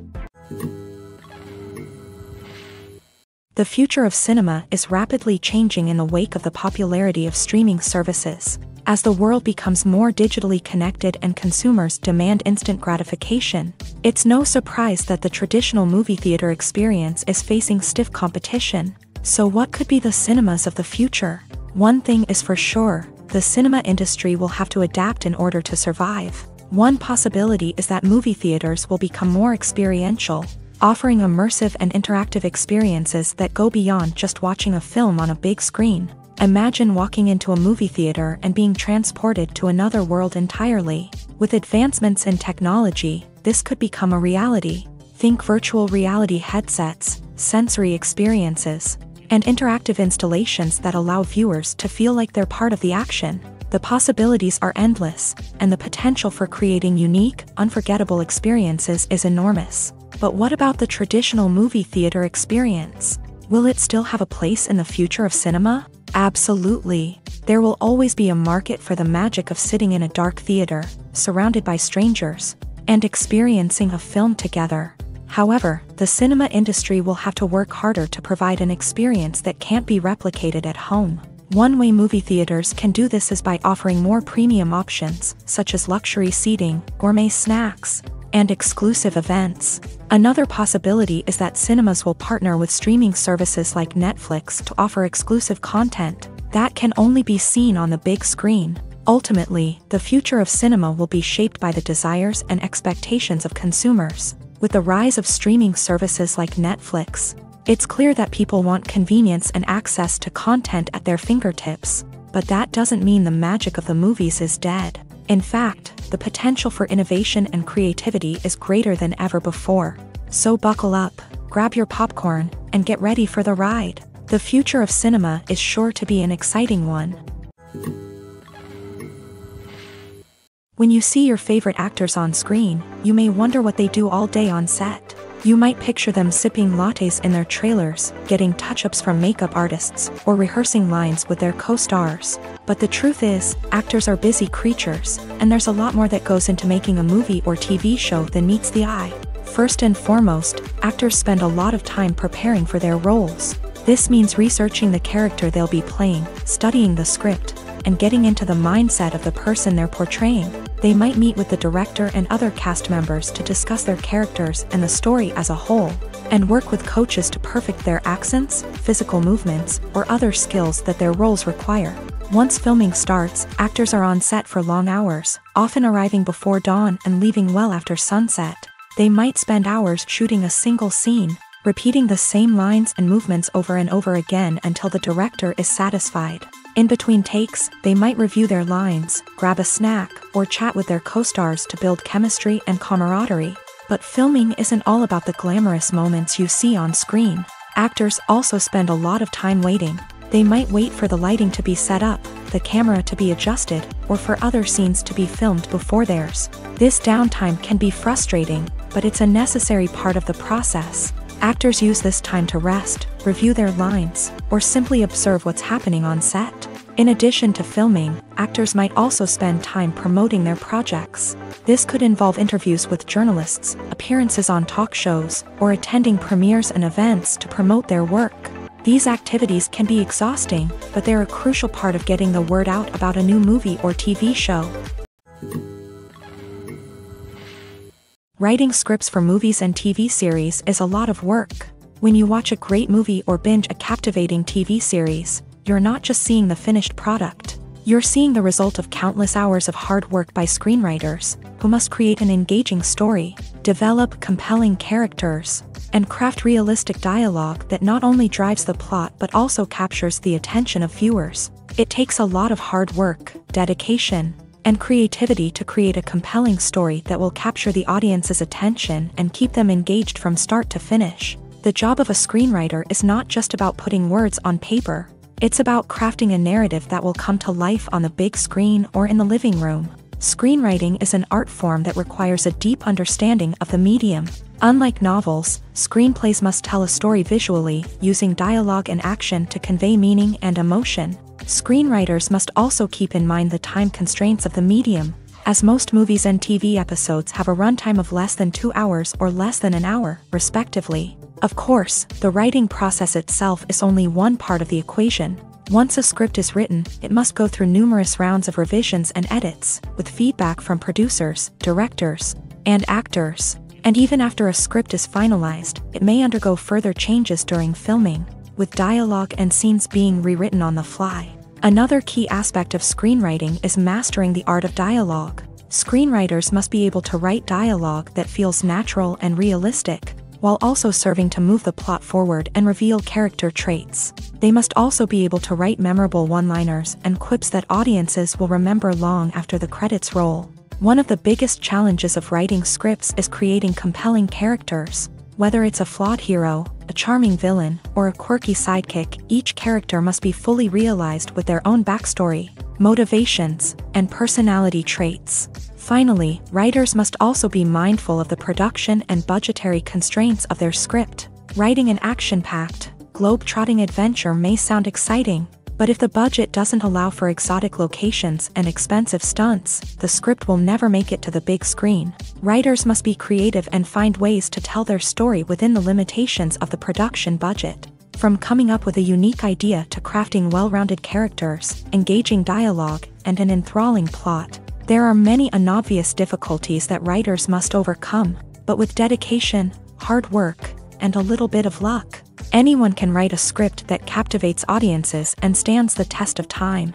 A: The future of cinema is rapidly changing in the wake of the popularity of streaming services. As the world becomes more digitally connected and consumers demand instant gratification, it's no surprise that the traditional movie theater experience is facing stiff competition. So what could be the cinemas of the future? One thing is for sure, the cinema industry will have to adapt in order to survive. One possibility is that movie theaters will become more experiential, offering immersive and interactive experiences that go beyond just watching a film on a big screen. Imagine walking into a movie theater and being transported to another world entirely. With advancements in technology, this could become a reality. Think virtual reality headsets, sensory experiences, and interactive installations that allow viewers to feel like they're part of the action. The possibilities are endless, and the potential for creating unique, unforgettable experiences is enormous. But what about the traditional movie theater experience? Will it still have a place in the future of cinema? Absolutely. There will always be a market for the magic of sitting in a dark theater, surrounded by strangers, and experiencing a film together. However, the cinema industry will have to work harder to provide an experience that can't be replicated at home. One way movie theaters can do this is by offering more premium options, such as luxury seating, gourmet snacks, and exclusive events. Another possibility is that cinemas will partner with streaming services like Netflix to offer exclusive content that can only be seen on the big screen. Ultimately, the future of cinema will be shaped by the desires and expectations of consumers. With the rise of streaming services like Netflix, it's clear that people want convenience and access to content at their fingertips. But that doesn't mean the magic of the movies is dead. In fact, the potential for innovation and creativity is greater than ever before. So buckle up, grab your popcorn, and get ready for the ride. The future of cinema is sure to be an exciting one. When you see your favorite actors on screen, you may wonder what they do all day on set. You might picture them sipping lattes in their trailers, getting touch-ups from makeup artists, or rehearsing lines with their co-stars. But the truth is, actors are busy creatures, and there's a lot more that goes into making a movie or TV show than meets the eye. First and foremost, actors spend a lot of time preparing for their roles. This means researching the character they'll be playing, studying the script, and getting into the mindset of the person they're portraying. They might meet with the director and other cast members to discuss their characters and the story as a whole, and work with coaches to perfect their accents, physical movements, or other skills that their roles require. Once filming starts, actors are on set for long hours, often arriving before dawn and leaving well after sunset. They might spend hours shooting a single scene, repeating the same lines and movements over and over again until the director is satisfied. In between takes, they might review their lines, grab a snack, or chat with their co-stars to build chemistry and camaraderie. But filming isn't all about the glamorous moments you see on screen. Actors also spend a lot of time waiting. They might wait for the lighting to be set up, the camera to be adjusted, or for other scenes to be filmed before theirs. This downtime can be frustrating, but it's a necessary part of the process. Actors use this time to rest, review their lines, or simply observe what's happening on set. In addition to filming, actors might also spend time promoting their projects. This could involve interviews with journalists, appearances on talk shows, or attending premieres and events to promote their work. These activities can be exhausting, but they're a crucial part of getting the word out about a new movie or TV show. Writing scripts for movies and TV series is a lot of work. When you watch a great movie or binge a captivating TV series, you're not just seeing the finished product. You're seeing the result of countless hours of hard work by screenwriters, who must create an engaging story, develop compelling characters, and craft realistic dialogue that not only drives the plot but also captures the attention of viewers. It takes a lot of hard work, dedication, and creativity to create a compelling story that will capture the audience's attention and keep them engaged from start to finish. The job of a screenwriter is not just about putting words on paper. It's about crafting a narrative that will come to life on the big screen or in the living room. Screenwriting is an art form that requires a deep understanding of the medium. Unlike novels, screenplays must tell a story visually, using dialogue and action to convey meaning and emotion. Screenwriters must also keep in mind the time constraints of the medium, as most movies and TV episodes have a runtime of less than 2 hours or less than an hour, respectively. Of course, the writing process itself is only one part of the equation. Once a script is written, it must go through numerous rounds of revisions and edits, with feedback from producers, directors, and actors. And even after a script is finalized, it may undergo further changes during filming, with dialogue and scenes being rewritten on the fly. Another key aspect of screenwriting is mastering the art of dialogue. Screenwriters must be able to write dialogue that feels natural and realistic, while also serving to move the plot forward and reveal character traits. They must also be able to write memorable one-liners and quips that audiences will remember long after the credits roll. One of the biggest challenges of writing scripts is creating compelling characters. Whether it's a flawed hero, a charming villain, or a quirky sidekick, each character must be fully realized with their own backstory, motivations, and personality traits. Finally, writers must also be mindful of the production and budgetary constraints of their script. Writing an action-packed, globe-trotting adventure may sound exciting, but if the budget doesn't allow for exotic locations and expensive stunts, the script will never make it to the big screen. Writers must be creative and find ways to tell their story within the limitations of the production budget. From coming up with a unique idea to crafting well-rounded characters, engaging dialogue, and an enthralling plot, there are many unobvious difficulties that writers must overcome, but with dedication, hard work, and a little bit of luck, anyone can write a script that captivates audiences and stands the test of time.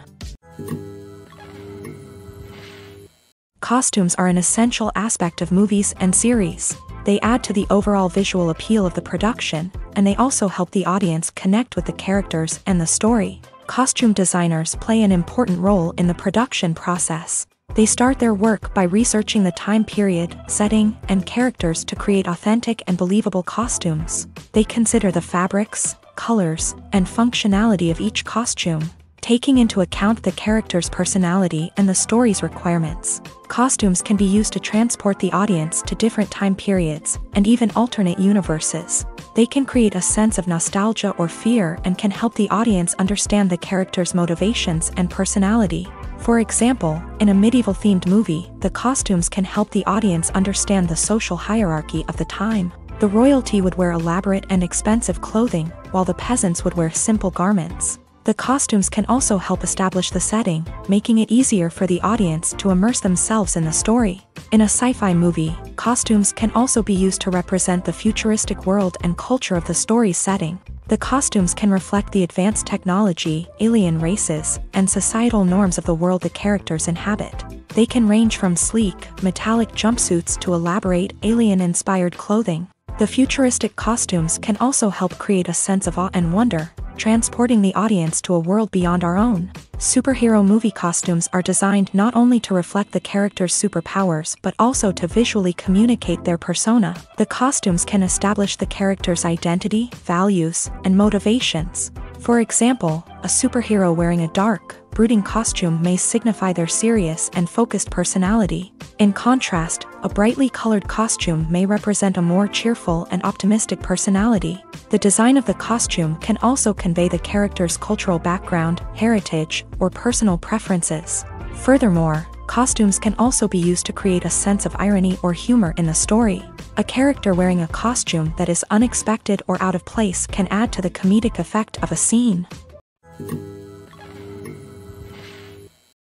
A: Costumes are an essential aspect of movies and series. They add to the overall visual appeal of the production, and they also help the audience connect with the characters and the story. Costume designers play an important role in the production process. They start their work by researching the time period, setting, and characters to create authentic and believable costumes. They consider the fabrics, colors, and functionality of each costume, taking into account the character's personality and the story's requirements. Costumes can be used to transport the audience to different time periods, and even alternate universes. They can create a sense of nostalgia or fear and can help the audience understand the character's motivations and personality. For example, in a medieval-themed movie, the costumes can help the audience understand the social hierarchy of the time. The royalty would wear elaborate and expensive clothing, while the peasants would wear simple garments. The costumes can also help establish the setting, making it easier for the audience to immerse themselves in the story. In a sci-fi movie, costumes can also be used to represent the futuristic world and culture of the story's setting. The costumes can reflect the advanced technology, alien races, and societal norms of the world the characters inhabit. They can range from sleek, metallic jumpsuits to elaborate, alien-inspired clothing. The futuristic costumes can also help create a sense of awe and wonder, transporting the audience to a world beyond our own. Superhero movie costumes are designed not only to reflect the character's superpowers but also to visually communicate their persona. The costumes can establish the character's identity, values, and motivations. For example, a superhero wearing a dark, brooding costume may signify their serious and focused personality. In contrast, a brightly colored costume may represent a more cheerful and optimistic personality. The design of the costume can also convey the character's cultural background, heritage, or personal preferences. Furthermore, costumes can also be used to create a sense of irony or humor in the story. A character wearing a costume that is unexpected or out of place can add to the comedic effect of a scene.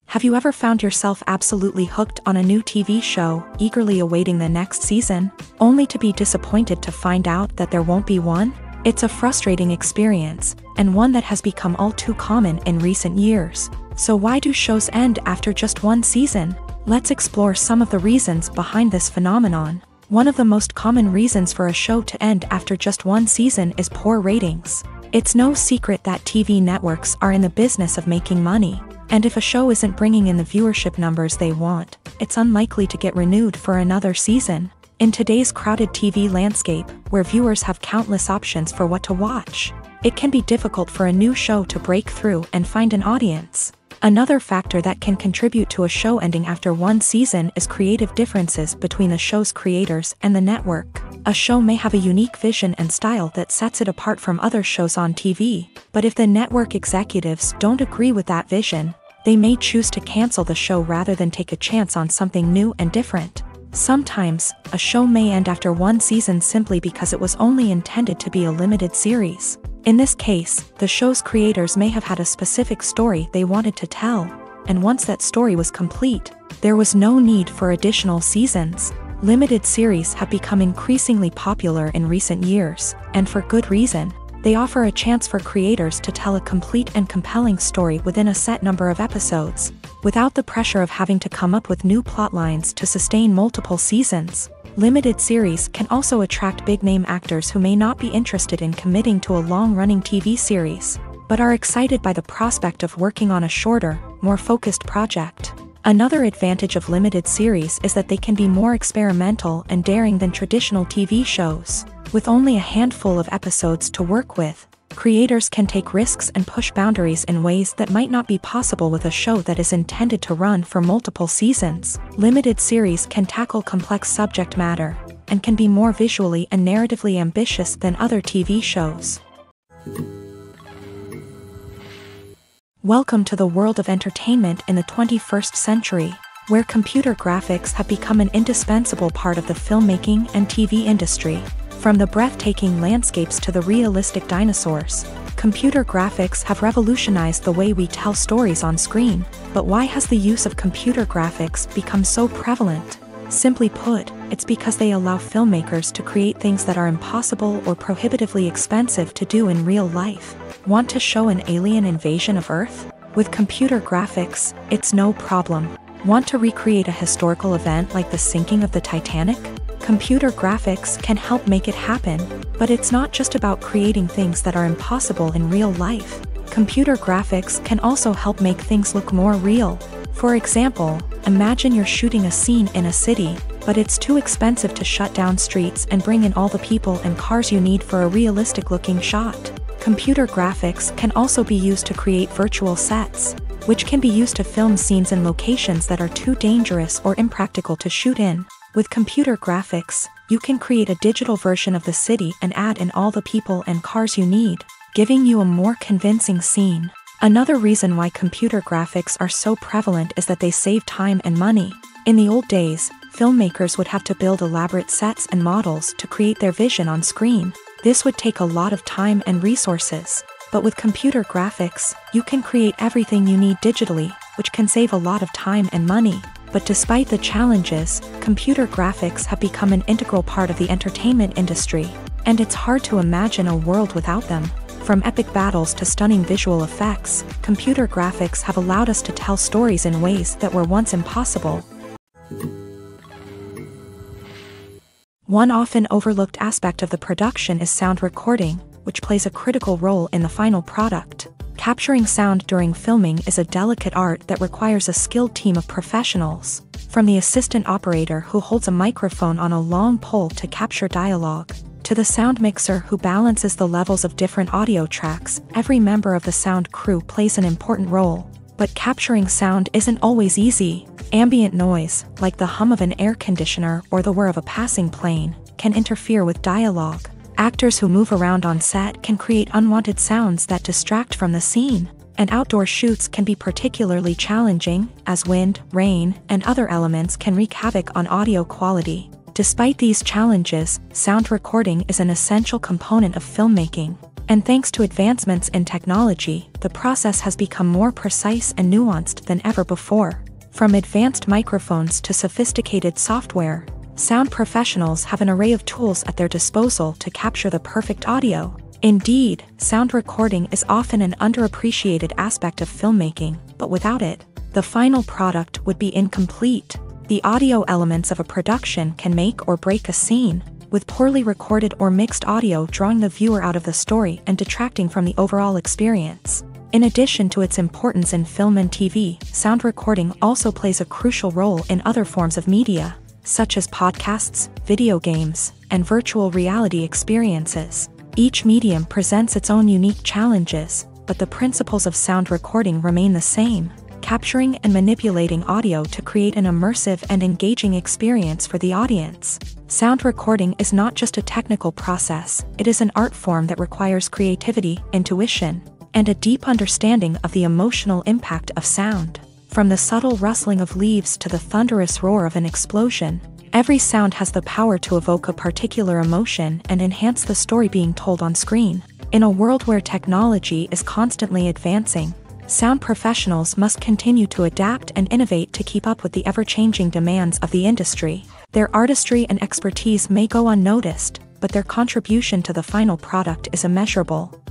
A: Have you ever found yourself absolutely hooked on a new TV show, eagerly awaiting the next season, only to be disappointed to find out that there won't be one? It's a frustrating experience, and one that has become all too common in recent years. So why do shows end after just one season? Let's explore some of the reasons behind this phenomenon. One of the most common reasons for a show to end after just one season is poor ratings. It's no secret that TV networks are in the business of making money. And if a show isn't bringing in the viewership numbers they want, it's unlikely to get renewed for another season. In today's crowded TV landscape, where viewers have countless options for what to watch, it can be difficult for a new show to break through and find an audience. Another factor that can contribute to a show ending after one season is creative differences between the show's creators and the network. A show may have a unique vision and style that sets it apart from other shows on TV, but if the network executives don't agree with that vision, they may choose to cancel the show rather than take a chance on something new and different. Sometimes, a show may end after one season simply because it was only intended to be a limited series. In this case, the show's creators may have had a specific story they wanted to tell, and once that story was complete, there was no need for additional seasons. Limited series have become increasingly popular in recent years, and for good reason. They offer a chance for creators to tell a complete and compelling story within a set number of episodes, without the pressure of having to come up with new plotlines to sustain multiple seasons. Limited series can also attract big-name actors who may not be interested in committing to a long-running TV series, but are excited by the prospect of working on a shorter, more focused project. Another advantage of limited series is that they can be more experimental and daring than traditional TV shows. With only a handful of episodes to work with, creators can take risks and push boundaries in ways that might not be possible with a show that is intended to run for multiple seasons. Limited series can tackle complex subject matter, and can be more visually and narratively ambitious than other TV shows. Welcome to the world of entertainment in the 21st century, where computer graphics have become an indispensable part of the filmmaking and TV industry. From the breathtaking landscapes to the realistic dinosaurs, computer graphics have revolutionized the way we tell stories on screen. But why has the use of computer graphics become so prevalent? Simply put, it's because they allow filmmakers to create things that are impossible or prohibitively expensive to do in real life. Want to show an alien invasion of Earth? With computer graphics, it's no problem. Want to recreate a historical event like the sinking of the Titanic? Computer graphics can help make it happen, but it's not just about creating things that are impossible in real life. Computer graphics can also help make things look more real. For example, imagine you're shooting a scene in a city, but it's too expensive to shut down streets and bring in all the people and cars you need for a realistic-looking shot. Computer graphics can also be used to create virtual sets, which can be used to film scenes in locations that are too dangerous or impractical to shoot in. With computer graphics, you can create a digital version of the city and add in all the people and cars you need, giving you a more convincing scene. Another reason why computer graphics are so prevalent is that they save time and money. In the old days, filmmakers would have to build elaborate sets and models to create their vision on screen. This would take a lot of time and resources. But with computer graphics, you can create everything you need digitally, which can save a lot of time and money. But despite the challenges, computer graphics have become an integral part of the entertainment industry, and it's hard to imagine a world without them. From epic battles to stunning visual effects, computer graphics have allowed us to tell stories in ways that were once impossible. One often overlooked aspect of the production is sound recording, which plays a critical role in the final product. Capturing sound during filming is a delicate art that requires a skilled team of professionals. From the assistant operator who holds a microphone on a long pole to capture dialogue, to the sound mixer who balances the levels of different audio tracks, every member of the sound crew plays an important role. But capturing sound isn't always easy. Ambient noise, like the hum of an air conditioner or the whir of a passing plane, can interfere with dialogue. Actors who move around on set can create unwanted sounds that distract from the scene, and outdoor shoots can be particularly challenging, as wind, rain, and other elements can wreak havoc on audio quality. Despite these challenges, sound recording is an essential component of filmmaking, and thanks to advancements in technology, the process has become more precise and nuanced than ever before. From advanced microphones to sophisticated software, sound professionals have an array of tools at their disposal to capture the perfect audio. Indeed, sound recording is often an underappreciated aspect of filmmaking, but without it, the final product would be incomplete. The audio elements of a production can make or break a scene, with poorly recorded or mixed audio drawing the viewer out of the story and detracting from the overall experience. In addition to its importance in film and TV, sound recording also plays a crucial role in other forms of media, such as podcasts, video games, and virtual reality experiences. Each medium presents its own unique challenges, but the principles of sound recording remain the same, capturing and manipulating audio to create an immersive and engaging experience for the audience. Sound recording is not just a technical process, it is an art form that requires creativity, intuition, and a deep understanding of the emotional impact of sound. From the subtle rustling of leaves to the thunderous roar of an explosion, every sound has the power to evoke a particular emotion and enhance the story being told on screen. In a world where technology is constantly advancing, sound professionals must continue to adapt and innovate to keep up with the ever-changing demands of the industry. Their artistry and expertise may go unnoticed, but their contribution to the final product is immeasurable.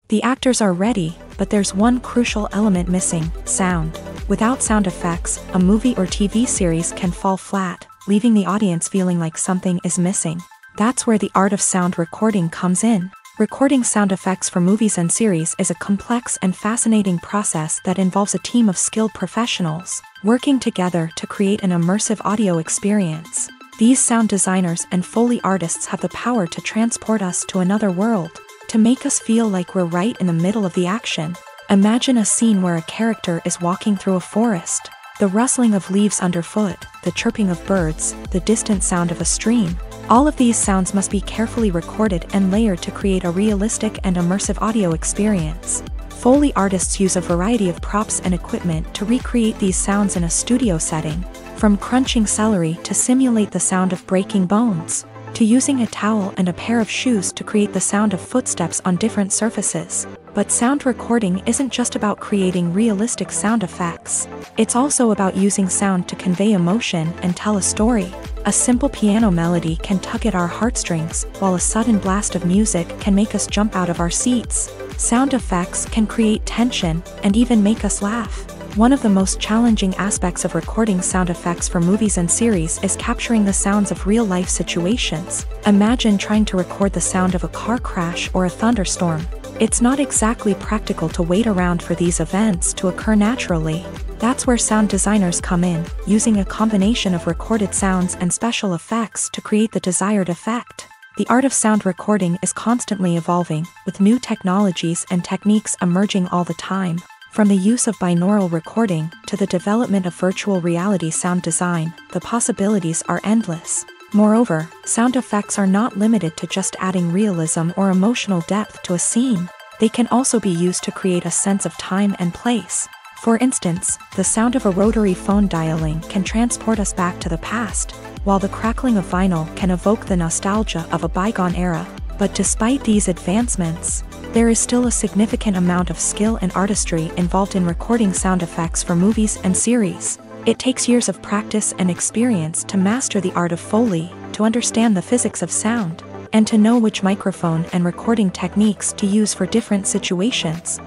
A: The actors are ready, but there's one crucial element missing: sound. Without sound effects, a movie or TV series can fall flat, leaving the audience feeling like something is missing. That's where the art of sound recording comes in. Recording sound effects for movies and series is a complex and fascinating process that involves a team of skilled professionals working together to create an immersive audio experience. These sound designers and Foley artists have the power to transport us to another world, to make us feel like we're right in the middle of the action. Imagine a scene where a character is walking through a forest. The rustling of leaves underfoot, the chirping of birds, the distant sound of a stream. All of these sounds must be carefully recorded and layered to create a realistic and immersive audio experience. Foley artists use a variety of props and equipment to recreate these sounds in a studio setting, from crunching celery to simulate the sound of breaking bones, to using a towel and a pair of shoes to create the sound of footsteps on different surfaces. But sound recording isn't just about creating realistic sound effects. It's also about using sound to convey emotion and tell a story. A simple piano melody can tug at our heartstrings, while a sudden blast of music can make us jump out of our seats. Sound effects can create tension and even make us laugh. One of the most challenging aspects of recording sound effects for movies and series is capturing the sounds of real-life situations. Imagine trying to record the sound of a car crash or a thunderstorm. It's not exactly practical to wait around for these events to occur naturally. That's where sound designers come in, using a combination of recorded sounds and special effects to create the desired effect. The art of sound recording is constantly evolving, with new technologies and techniques emerging all the time. From the use of binaural recording to the development of virtual reality sound design, the possibilities are endless. Moreover, sound effects are not limited to just adding realism or emotional depth to a scene. They can also be used to create a sense of time and place. For instance, the sound of a rotary phone dialing can transport us back to the past, while the crackling of vinyl can evoke the nostalgia of a bygone era. But despite these advancements, there is still a significant amount of skill and artistry involved in recording sound effects for movies and series. It takes years of practice and experience to master the art of Foley, to understand the physics of sound, and to know which microphone and recording techniques to use for different situations.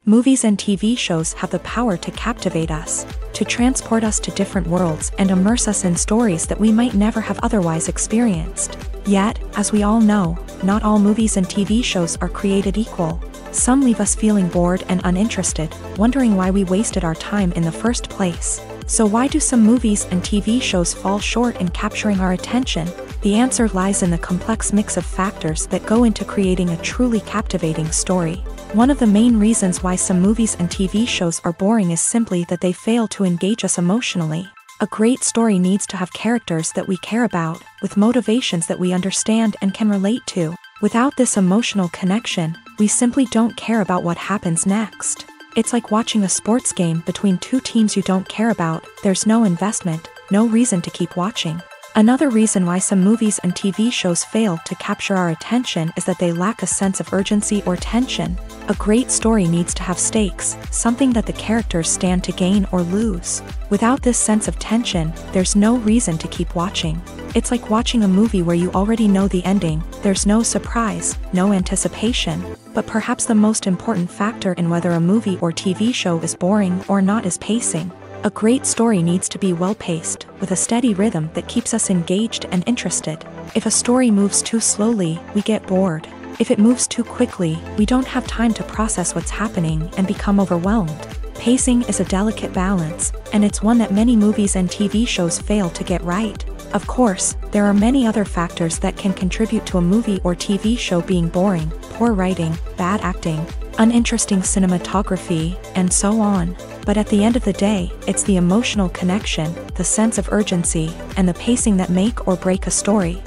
A: Movies and TV shows have the power to captivate us, to transport us to different worlds and immerse us in stories that we might never have otherwise experienced. Yet, as we all know, not all movies and TV shows are created equal. Some leave us feeling bored and uninterested, wondering why we wasted our time in the first place. So why do some movies and TV shows fall short in capturing our attention? The answer lies in the complex mix of factors that go into creating a truly captivating story. One of the main reasons why some movies and TV shows are boring is simply that they fail to engage us emotionally. A great story needs to have characters that we care about, with motivations that we understand and can relate to. Without this emotional connection, we simply don't care about what happens next. It's like watching a sports game between two teams you don't care about. There's no investment, no reason to keep watching. Another reason why some movies and TV shows fail to capture our attention is that they lack a sense of urgency or tension. A great story needs to have stakes, something that the characters stand to gain or lose. Without this sense of tension, there's no reason to keep watching. It's like watching a movie where you already know the ending. There's no surprise, no anticipation. But perhaps the most important factor in whether a movie or TV show is boring or not is pacing. A great story needs to be well-paced, with a steady rhythm that keeps us engaged and interested. If a story moves too slowly, we get bored. If it moves too quickly, we don't have time to process what's happening and become overwhelmed. Pacing is a delicate balance, and it's one that many movies and TV shows fail to get right. Of course, there are many other factors that can contribute to a movie or TV show being boring: poor writing, bad acting, uninteresting cinematography, and so on. But at the end of the day, it's the emotional connection, the sense of urgency, and the pacing that make or break a story.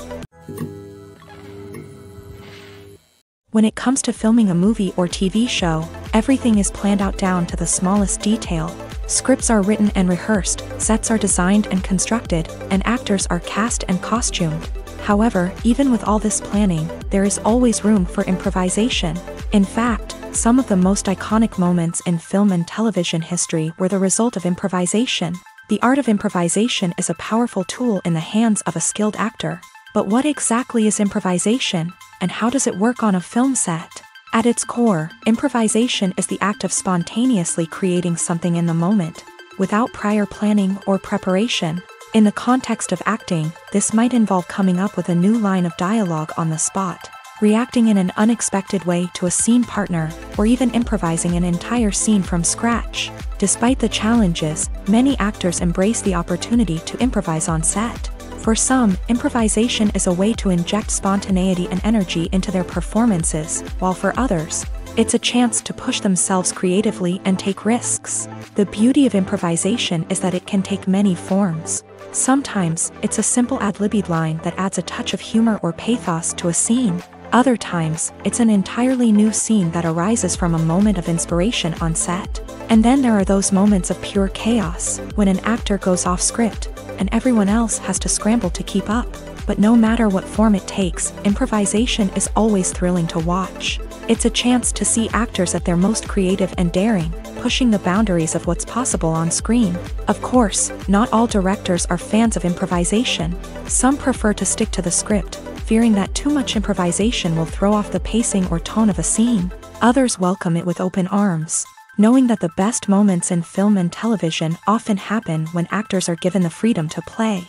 A: When it comes to filming a movie or TV show, everything is planned out down to the smallest detail. Scripts are written and rehearsed, sets are designed and constructed, and actors are cast and costumed. However, even with all this planning, there is always room for improvisation. In fact, some of the most iconic moments in film and television history were the result of improvisation. The art of improvisation is a powerful tool in the hands of a skilled actor. But what exactly is improvisation, and how does it work on a film set? At its core, improvisation is the act of spontaneously creating something in the moment, without prior planning or preparation. In the context of acting, this might involve coming up with a new line of dialogue on the spot, reacting in an unexpected way to a scene partner, or even improvising an entire scene from scratch. Despite the challenges, many actors embrace the opportunity to improvise on set. For some, improvisation is a way to inject spontaneity and energy into their performances, while for others, it's a chance to push themselves creatively and take risks. The beauty of improvisation is that it can take many forms. Sometimes, it's a simple ad-libbed line that adds a touch of humor or pathos to a scene. Other times, it's an entirely new scene that arises from a moment of inspiration on set. And then there are those moments of pure chaos, when an actor goes off script, and everyone else has to scramble to keep up. But no matter what form it takes, improvisation is always thrilling to watch. It's a chance to see actors at their most creative and daring, pushing the boundaries of what's possible on screen. Of course, not all directors are fans of improvisation. Some prefer to stick to the script, fearing that too much improvisation will throw off the pacing or tone of a scene. Others welcome it with open arms, knowing that the best moments in film and television often happen when actors are given the freedom to play.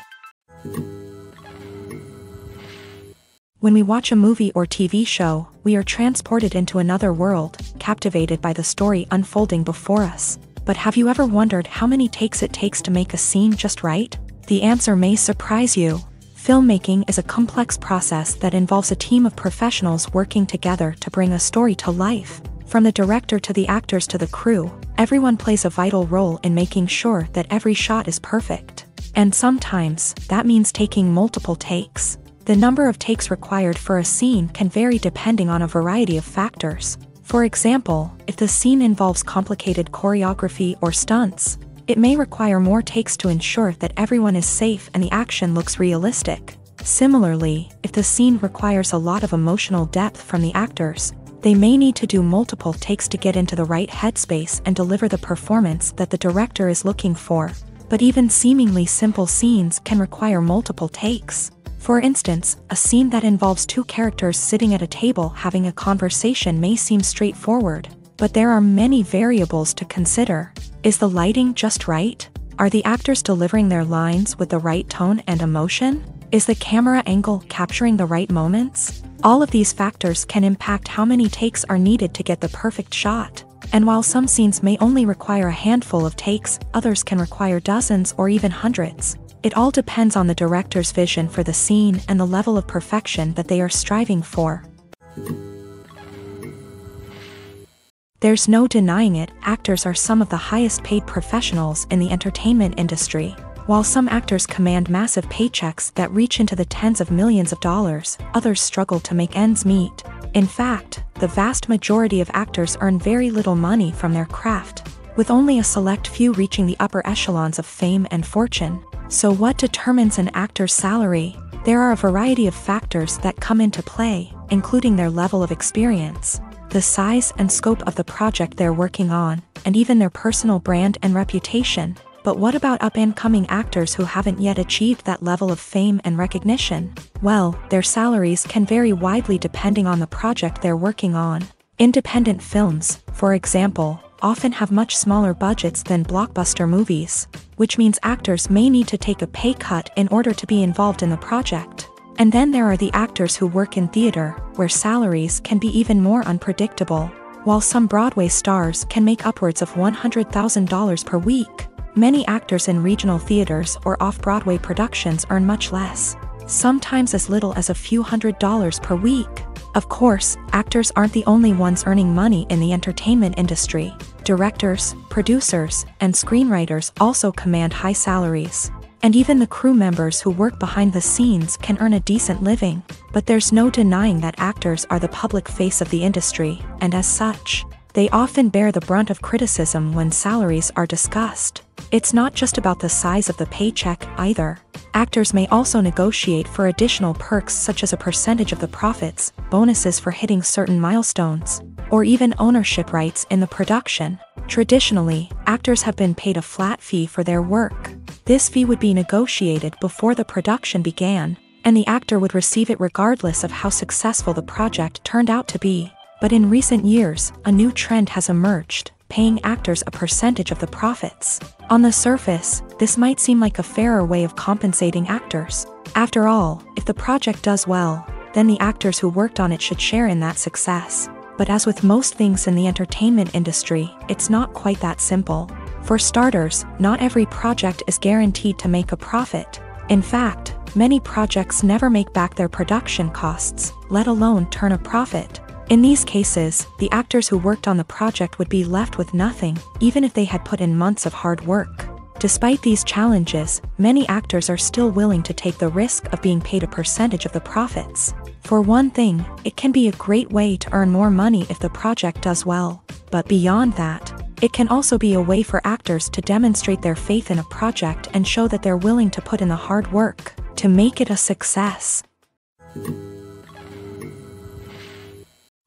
A: When we watch a movie or TV show, we are transported into another world, captivated by the story unfolding before us. But have you ever wondered how many takes it takes to make a scene just right? The answer may surprise you. Filmmaking is a complex process that involves a team of professionals working together to bring a story to life. From the director to the actors to the crew, everyone plays a vital role in making sure that every shot is perfect. And sometimes, that means taking multiple takes. The number of takes required for a scene can vary depending on a variety of factors. For example, if the scene involves complicated choreography or stunts, it may require more takes to ensure that everyone is safe and the action looks realistic. Similarly, if the scene requires a lot of emotional depth from the actors, they may need to do multiple takes to get into the right headspace and deliver the performance that the director is looking for. But even seemingly simple scenes can require multiple takes. For instance, a scene that involves two characters sitting at a table having a conversation may seem straightforward, but there are many variables to consider. Is the lighting just right? Are the actors delivering their lines with the right tone and emotion? Is the camera angle capturing the right moments? All of these factors can impact how many takes are needed to get the perfect shot. And while some scenes may only require a handful of takes, others can require dozens or even hundreds. It all depends on the director's vision for the scene and the level of perfection that they are striving for. There's no denying it, actors are some of the highest paid professionals in the entertainment industry. While some actors command massive paychecks that reach into the tens of millions of dollars, others struggle to make ends meet. In fact, the vast majority of actors earn very little money from their craft, with only a select few reaching the upper echelons of fame and fortune. So what determines an actor's salary? There are a variety of factors that come into play, including their level of experience, the size and scope of the project they're working on, and even their personal brand and reputation. But what about up-and-coming actors who haven't yet achieved that level of fame and recognition? Well, their salaries can vary widely depending on the project they're working on. Independent films, for example, often have much smaller budgets than blockbuster movies, which means actors may need to take a pay cut in order to be involved in the project. And then there are the actors who work in theater, where salaries can be even more unpredictable. While some Broadway stars can make upwards of $100,000 per week, many actors in regional theaters or off-Broadway productions earn much less, sometimes as little as a few $100s per week. Of course, actors aren't the only ones earning money in the entertainment industry. Directors, producers, and screenwriters also command high salaries. And even the crew members who work behind the scenes can earn a decent living. But there's no denying that actors are the public face of the industry, and as such, they often bear the brunt of criticism when salaries are discussed. It's not just about the size of the paycheck, either. Actors may also negotiate for additional perks such as a percentage of the profits, bonuses for hitting certain milestones, or even ownership rights in the production. Traditionally, actors have been paid a flat fee for their work. This fee would be negotiated before the production began, and the actor would receive it regardless of how successful the project turned out to be. But in recent years, a new trend has emerged, paying actors a percentage of the profits. On the surface, this might seem like a fairer way of compensating actors. After all, if the project does well, then the actors who worked on it should share in that success. But as with most things in the entertainment industry, it's not quite that simple. For starters, not every project is guaranteed to make a profit. In fact, many projects never make back their production costs, let alone turn a profit. In these cases, the actors who worked on the project would be left with nothing, even if they had put in months of hard work. Despite these challenges, many actors are still willing to take the risk of being paid a percentage of the profits. For one thing, it can be a great way to earn more money if the project does well. But beyond that, it can also be a way for actors to demonstrate their faith in a project and show that they're willing to put in the hard work to make it a success.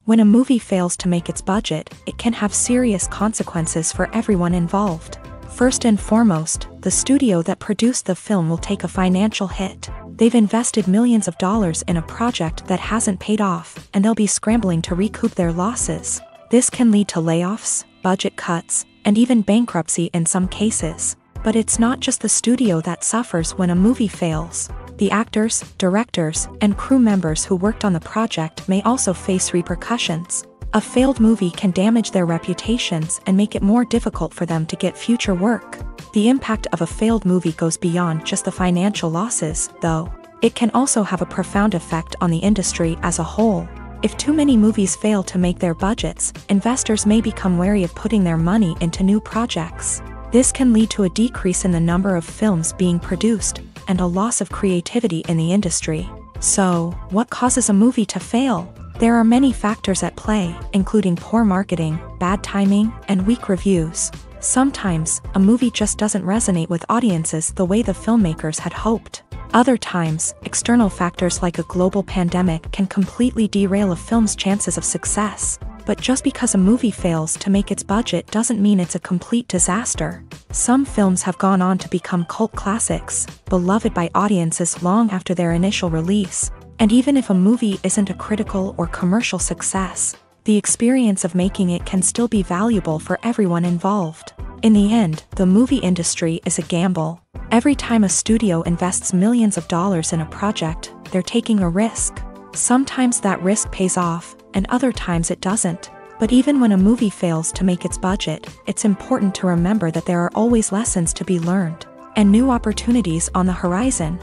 A: When a movie fails to make its budget, it can have serious consequences for everyone involved. First and foremost, the studio that produced the film will take a financial hit. They've invested millions of dollars in a project that hasn't paid off, and they'll be scrambling to recoup their losses. This can lead to layoffs, budget cuts, and even bankruptcy in some cases. But it's not just the studio that suffers when a movie fails. The actors, directors, and crew members who worked on the project may also face repercussions. A failed movie can damage their reputations and make it more difficult for them to get future work. The impact of a failed movie goes beyond just the financial losses, though. It can also have a profound effect on the industry as a whole. If too many movies fail to make their budgets, investors may become wary of putting their money into new projects. This can lead to a decrease in the number of films being produced, and a loss of creativity in the industry. So, what causes a movie to fail? There are many factors at play, including poor marketing, bad timing, and weak reviews. Sometimes, a movie just doesn't resonate with audiences the way the filmmakers had hoped. Other times, external factors like a global pandemic can completely derail a film's chances of success. But just because a movie fails to make its budget doesn't mean it's a complete disaster. Some films have gone on to become cult classics, beloved by audiences long after their initial release. And even if a movie isn't a critical or commercial success, the experience of making it can still be valuable for everyone involved. In the end, the movie industry is a gamble. Every time a studio invests millions of dollars in a project, they're taking a risk. Sometimes that risk pays off, and other times it doesn't. But even when a movie fails to make its budget, it's important to remember that there are always lessons to be learned, and new opportunities on the horizon.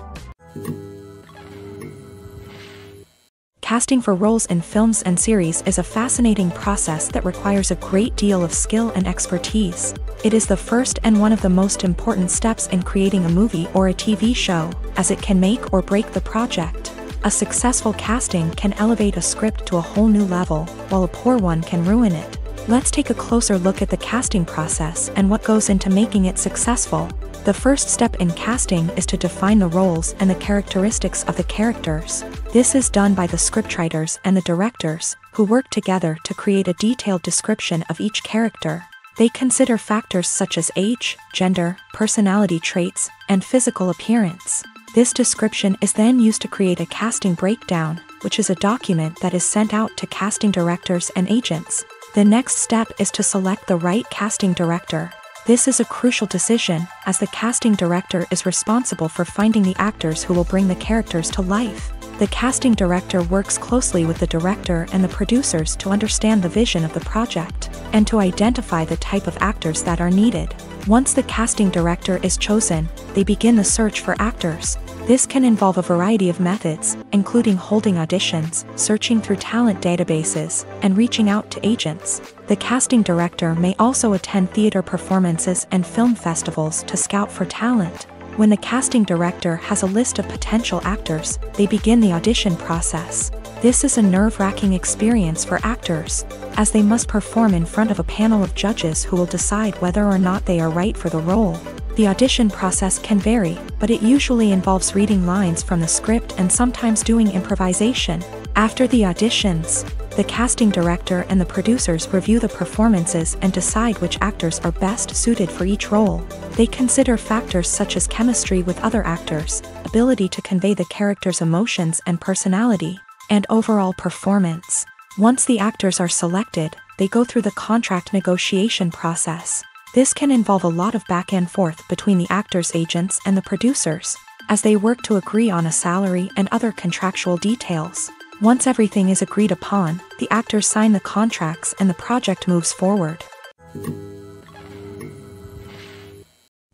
A: Casting for roles in films and series is a fascinating process that requires a great deal of skill and expertise. It is the first and one of the most important steps in creating a movie or a TV show, as it can make or break the project. A successful casting can elevate a script to a whole new level, while a poor one can ruin it. Let's take a closer look at the casting process and what goes into making it successful. The first step in casting is to define the roles and the characteristics of the characters. This is done by the scriptwriters and the directors, who work together to create a detailed description of each character. They consider factors such as age, gender, personality traits, and physical appearance. This description is then used to create a casting breakdown, which is a document that is sent out to casting directors and agents. The next step is to select the right casting director. This is a crucial decision, as the casting director is responsible for finding the actors who will bring the characters to life. The casting director works closely with the director and the producers to understand the vision of the project, and to identify the type of actors that are needed. Once the casting director is chosen, they begin the search for actors. This can involve a variety of methods, including holding auditions, searching through talent databases, and reaching out to agents. The casting director may also attend theater performances and film festivals to scout for talent. When the casting director has a list of potential actors, they begin the audition process. This is a nerve-wracking experience for actors, as they must perform in front of a panel of judges who will decide whether or not they are right for the role. The audition process can vary, but it usually involves reading lines from the script and sometimes doing improvisation. After the auditions, the casting director and the producers review the performances and decide which actors are best suited for each role. They consider factors such as chemistry with other actors, ability to convey the character's emotions and personality, and overall performance. Once the actors are selected, they go through the contract negotiation process. This can involve a lot of back and forth between the actors' agents and the producers, as they work to agree on a salary and other contractual details. Once everything is agreed upon, the actors sign the contracts and the project moves forward.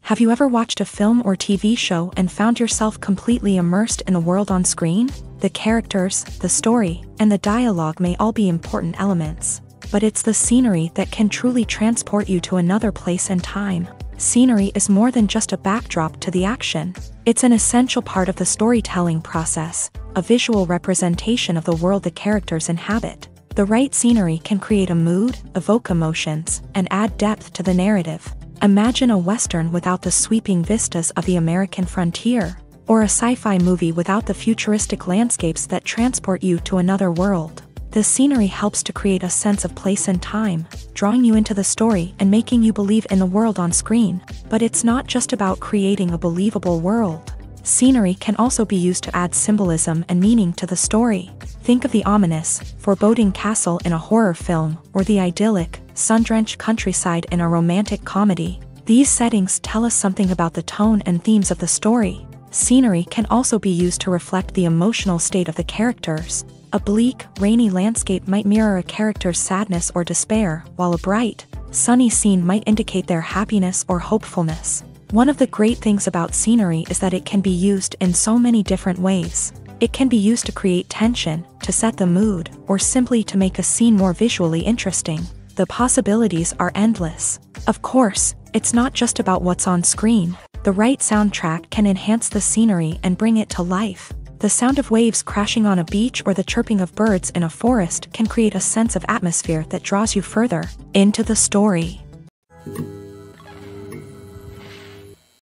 A: Have you ever watched a film or TV show and found yourself completely immersed in the world on screen? The characters, the story, and the dialogue may all be important elements, but it's the scenery that can truly transport you to another place and time. Scenery is more than just a backdrop to the action. It's an essential part of the storytelling process, a visual representation of the world the characters inhabit. The right scenery can create a mood, evoke emotions, and add depth to the narrative. Imagine a Western without the sweeping vistas of the American frontier, or a sci-fi movie without the futuristic landscapes that transport you to another world. The scenery helps to create a sense of place and time, drawing you into the story and making you believe in the world on screen. But it's not just about creating a believable world. Scenery can also be used to add symbolism and meaning to the story. Think of the ominous, foreboding castle in a horror film, or the idyllic, sun-drenched countryside in a romantic comedy. These settings tell us something about the tone and themes of the story. Scenery can also be used to reflect the emotional state of the characters. A bleak, rainy landscape might mirror a character's sadness or despair, while a bright, sunny scene might indicate their happiness or hopefulness. One of the great things about scenery is that it can be used in so many different ways. It can be used to create tension, to set the mood, or simply to make a scene more visually interesting. The possibilities are endless. Of course, it's not just about what's on screen. The right soundtrack can enhance the scenery and bring it to life. The sound of waves crashing on a beach or the chirping of birds in a forest can create a sense of atmosphere that draws you further into the story.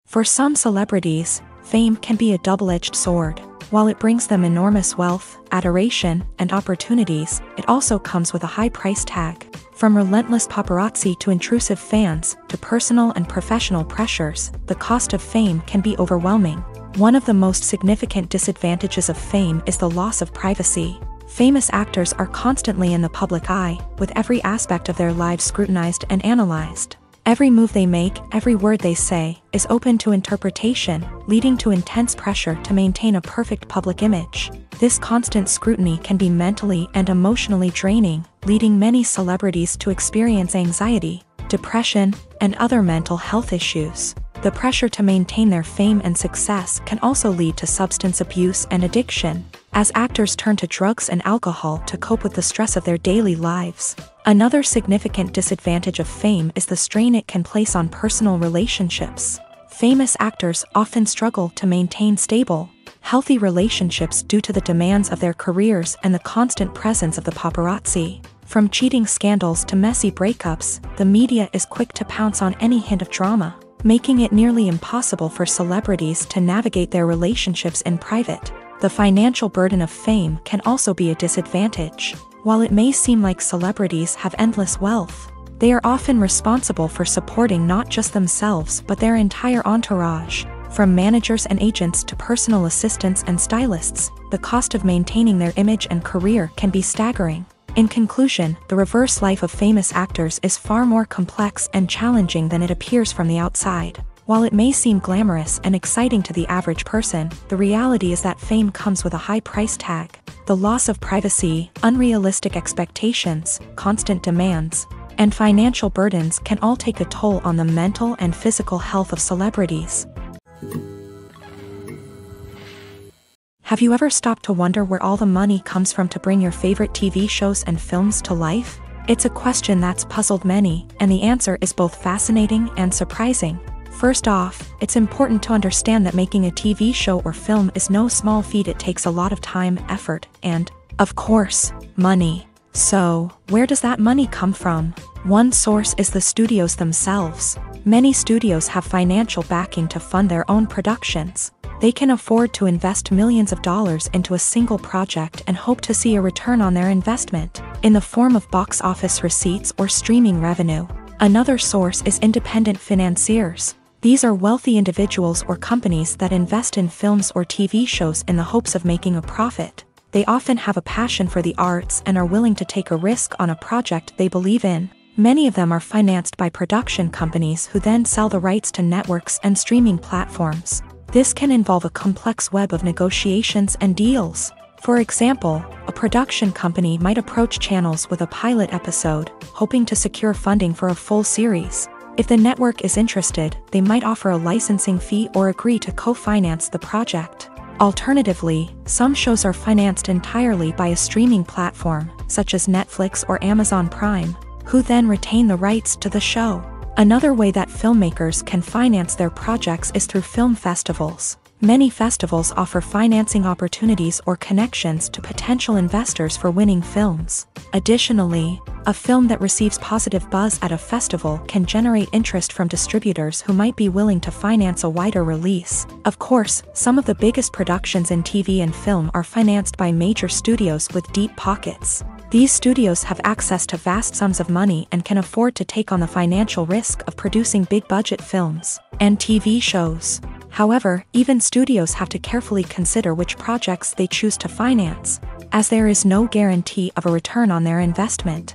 A: For some celebrities, fame can be a double-edged sword. While it brings them enormous wealth, adoration, and opportunities, it also comes with a high price tag. From relentless paparazzi to intrusive fans, to personal and professional pressures, the cost of fame can be overwhelming. One of the most significant disadvantages of fame is the loss of privacy. Famous actors are constantly in the public eye, with every aspect of their lives scrutinized and analyzed. Every move they make, every word they say, is open to interpretation, leading to intense pressure to maintain a perfect public image. This constant scrutiny can be mentally and emotionally draining, leading many celebrities to experience anxiety, depression, and other mental health issues. The pressure to maintain their fame and success can also lead to substance abuse and addiction, as actors turn to drugs and alcohol to cope with the stress of their daily lives. Another significant disadvantage of fame is the strain it can place on personal relationships. Famous actors often struggle to maintain stable, healthy relationships due to the demands of their careers and the constant presence of the paparazzi. From cheating scandals to messy breakups, the media is quick to pounce on any hint of drama, making it nearly impossible for celebrities to navigate their relationships in private. The financial burden of fame can also be a disadvantage. While it may seem like celebrities have endless wealth, they are often responsible for supporting not just themselves but their entire entourage. From managers and agents to personal assistants and stylists, the cost of maintaining their image and career can be staggering. In conclusion, the reverse life of famous actors is far more complex and challenging than it appears from the outside. While it may seem glamorous and exciting to the average person, the reality is that fame comes with a high price tag. The loss of privacy, unrealistic expectations, constant demands, and financial burdens can all take a toll on the mental and physical health of celebrities. Have you ever stopped to wonder where all the money comes from to bring your favorite TV shows and films to life? It's a question that's puzzled many, and the answer is both fascinating and surprising. First off, it's important to understand that making a TV show or film is no small feat. It takes a lot of time, effort, and, of course, money. So, where does that money come from? One source is the studios themselves. Many studios have financial backing to fund their own productions. They can afford to invest millions of dollars into a single project and hope to see a return on their investment, in the form of box office receipts or streaming revenue. Another source is independent financiers. These are wealthy individuals or companies that invest in films or TV shows in the hopes of making a profit. They often have a passion for the arts and are willing to take a risk on a project they believe in. Many of them are financed by production companies who then sell the rights to networks and streaming platforms. This can involve a complex web of negotiations and deals. For example, a production company might approach channels with a pilot episode, hoping to secure funding for a full series. If the network is interested, they might offer a licensing fee or agree to co-finance the project. Alternatively, some shows are financed entirely by a streaming platform, such as Netflix or Amazon Prime, who then retain the rights to the show. Another way that filmmakers can finance their projects is through film festivals. Many festivals offer financing opportunities or connections to potential investors for winning films. Additionally, a film that receives positive buzz at a festival can generate interest from distributors who might be willing to finance a wider release. Of course, some of the biggest productions in TV and film are financed by major studios with deep pockets. These studios have access to vast sums of money and can afford to take on the financial risk of producing big-budget films and TV shows. However, even studios have to carefully consider which projects they choose to finance, as there is no guarantee of a return on their investment.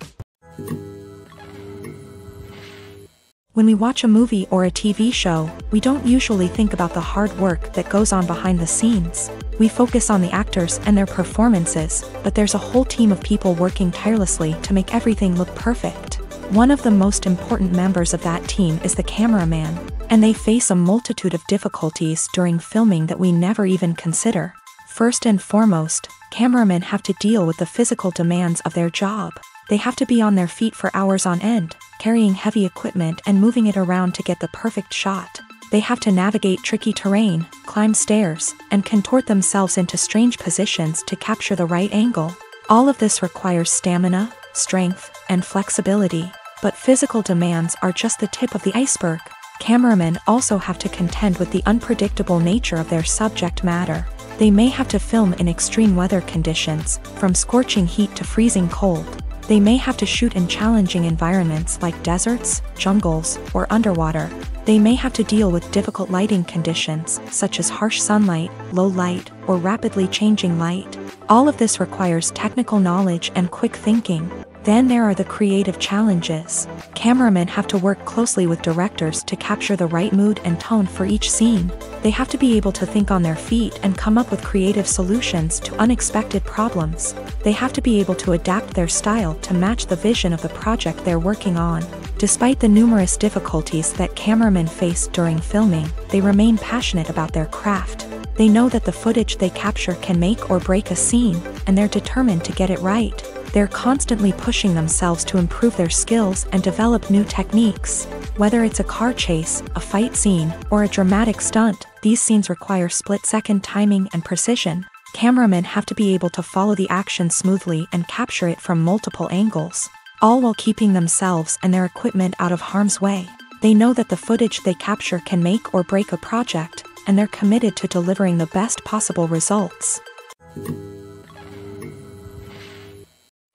A: When we watch a movie or a TV show, we don't usually think about the hard work that goes on behind the scenes. We focus on the actors and their performances, but there's a whole team of people working tirelessly to make everything look perfect. One of the most important members of that team is the cameraman, and they face a multitude of difficulties during filming that we never even consider. First and foremost, cameramen have to deal with the physical demands of their job. They have to be on their feet for hours on end, carrying heavy equipment and moving it around to get the perfect shot. They have to navigate tricky terrain, climb stairs, and contort themselves into strange positions to capture the right angle. All of this requires stamina, strength, and flexibility. But physical demands are just the tip of the iceberg. Cameramen also have to contend with the unpredictable nature of their subject matter. They may have to film in extreme weather conditions, from scorching heat to freezing cold. They may have to shoot in challenging environments like deserts, jungles, or underwater. They may have to deal with difficult lighting conditions, such as harsh sunlight, low light, or rapidly changing light. All of this requires technical knowledge and quick thinking. Then there are the creative challenges. Cameramen have to work closely with directors to capture the right mood and tone for each scene. They have to be able to think on their feet and come up with creative solutions to unexpected problems. They have to be able to adapt their style to match the vision of the project they're working on. Despite the numerous difficulties that cameramen face during filming, they remain passionate about their craft. They know that the footage they capture can make or break a scene, and they're determined to get it right. They're constantly pushing themselves to improve their skills and develop new techniques. Whether it's a car chase, a fight scene, or a dramatic stunt, these scenes require split-second timing and precision. Cameramen have to be able to follow the action smoothly and capture it from multiple angles, all while keeping themselves and their equipment out of harm's way. They know that the footage they capture can make or break a project, and they're committed to delivering the best possible results.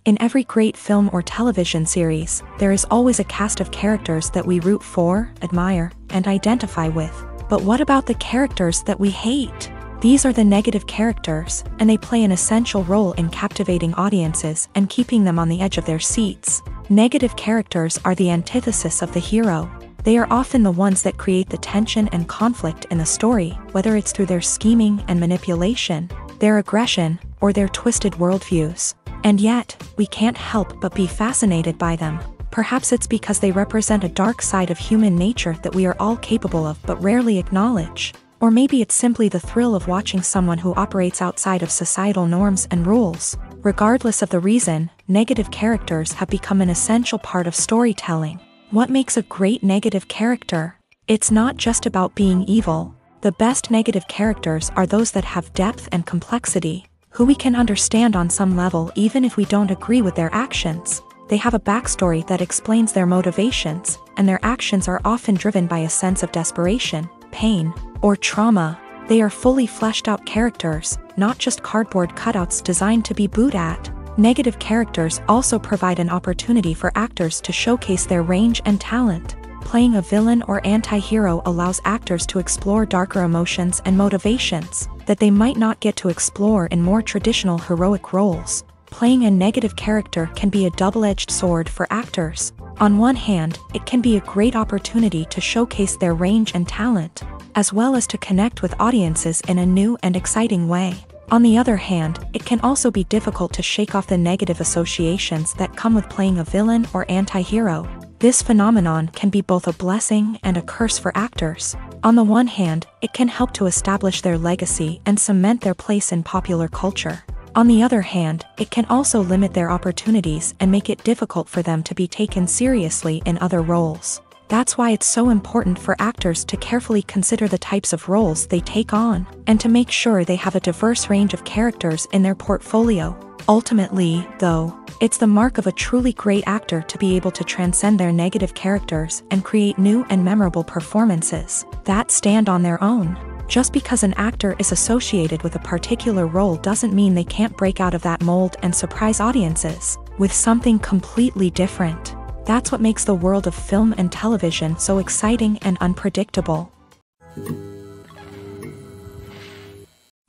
A: In every great film or television series, there is always a cast of characters that we root for, admire, and identify with. But what about the characters that we hate? These are the negative characters, and they play an essential role in captivating audiences and keeping them on the edge of their seats. Negative characters are the antithesis of the hero. They are often the ones that create the tension and conflict in the story, whether it's through their scheming and manipulation, their aggression, or their twisted worldviews. And yet, we can't help but be fascinated by them. Perhaps it's because they represent a dark side of human nature that we are all capable of but rarely acknowledge. Or maybe it's simply the thrill of watching someone who operates outside of societal norms and rules. Regardless of the reason, negative characters have become an essential part of storytelling. What makes a great negative character? It's not just about being evil. The best negative characters are those that have depth and complexity, who we can understand on some level even if we don't agree with their actions. They have a backstory that explains their motivations, and their actions are often driven by a sense of desperation, pain, or trauma. They are fully fleshed out characters, not just cardboard cutouts designed to be booed at. Negative characters also provide an opportunity for actors to showcase their range and talent. Playing a villain or anti-hero allows actors to explore darker emotions and motivations that they might not get to explore in more traditional heroic roles. Playing a negative character can be a double-edged sword for actors. On one hand, it can be a great opportunity to showcase their range and talent, as well as to connect with audiences in a new and exciting way. On the other hand, it can also be difficult to shake off the negative associations that come with playing a villain or anti-hero. This phenomenon can be both a blessing and a curse for actors. On the one hand, it can help to establish their legacy and cement their place in popular culture. On the other hand, it can also limit their opportunities and make it difficult for them to be taken seriously in other roles. That's why it's so important for actors to carefully consider the types of roles they take on, and to make sure they have a diverse range of characters in their portfolio. Ultimately, though, it's the mark of a truly great actor to be able to transcend their negative characters and create new and memorable performances that stand on their own. Just because an actor is associated with a particular role doesn't mean they can't break out of that mold and surprise audiences with something completely different. That's what makes the world of film and television so exciting and unpredictable.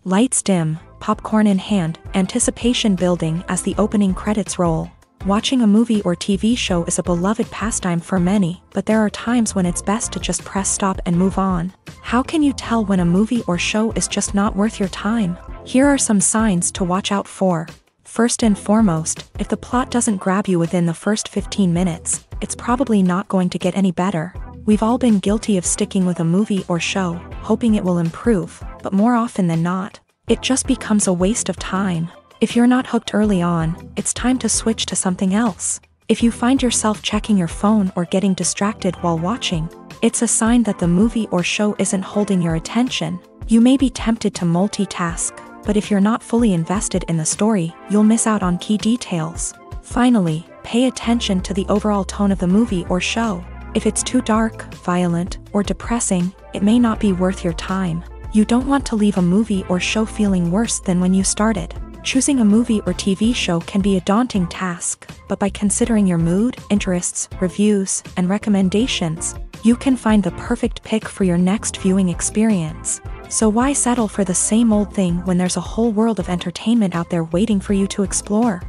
A: Lights dim, popcorn in hand, anticipation building as the opening credits roll. Watching a movie or TV show is a beloved pastime for many, but there are times when it's best to just press stop and move on. How can you tell when a movie or show is just not worth your time? Here are some signs to watch out for. First and foremost, if the plot doesn't grab you within the first 15 minutes, it's probably not going to get any better. We've all been guilty of sticking with a movie or show, hoping it will improve, but more often than not, it just becomes a waste of time. If you're not hooked early on, it's time to switch to something else. If you find yourself checking your phone or getting distracted while watching, it's a sign that the movie or show isn't holding your attention. You may be tempted to multitask, but if you're not fully invested in the story, you'll miss out on key details. Finally, pay attention to the overall tone of the movie or show. If it's too dark, violent, or depressing, it may not be worth your time. You don't want to leave a movie or show feeling worse than when you started. Choosing a movie or TV show can be a daunting task, but by considering your mood, interests, reviews, and recommendations, you can find the perfect pick for your next viewing experience. So why settle for the same old thing when there's a whole world of entertainment out there waiting for you to explore?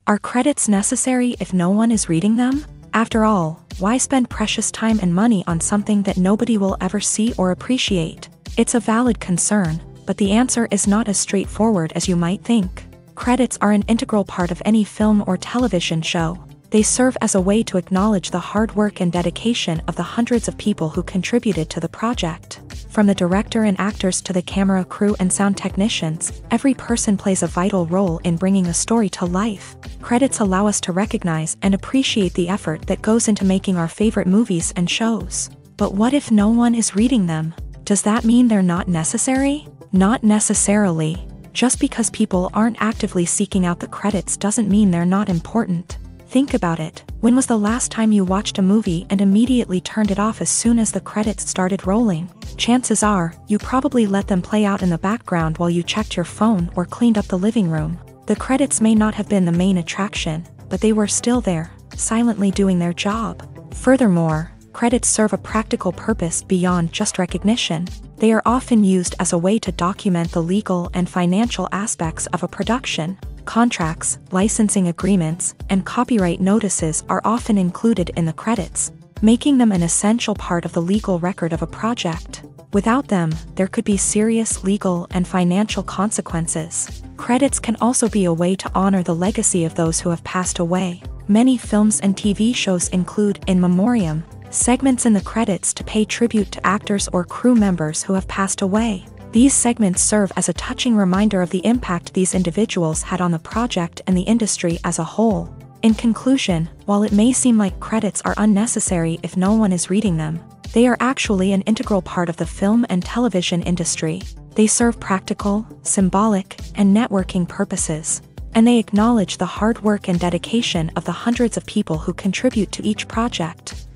A: Are credits necessary if no one is reading them? After all, why spend precious time and money on something that nobody will ever see or appreciate? It's a valid concern, but the answer is not as straightforward as you might think. Credits are an integral part of any film or television show. They serve as a way to acknowledge the hard work and dedication of the hundreds of people who contributed to the project. From the director and actors to the camera crew and sound technicians, every person plays a vital role in bringing a story to life. Credits allow us to recognize and appreciate the effort that goes into making our favorite movies and shows. But what if no one is reading them? Does that mean they're not necessary? Not necessarily. Just because people aren't actively seeking out the credits doesn't mean they're not important. Think about it. When was the last time you watched a movie and immediately turned it off as soon as the credits started rolling? Chances are, you probably let them play out in the background while you checked your phone or cleaned up the living room. The credits may not have been the main attraction, but they were still there, silently doing their job. Furthermore, credits serve a practical purpose beyond just recognition. They are often used as a way to document the legal and financial aspects of a production. Contracts, licensing agreements, and copyright notices are often included in the credits, making them an essential part of the legal record of a project. Without them, there could be serious legal and financial consequences. Credits can also be a way to honor the legacy of those who have passed away. Many films and TV shows include in memoriam segments in the credits to pay tribute to actors or crew members who have passed away. These segments serve as a touching reminder of the impact these individuals had on the project and the industry as a whole. In conclusion, while it may seem like credits are unnecessary if no one is reading them, they are actually an integral part of the film and television industry. They serve practical, symbolic, and networking purposes, and they acknowledge the hard work and dedication of the hundreds of people who contribute to each project.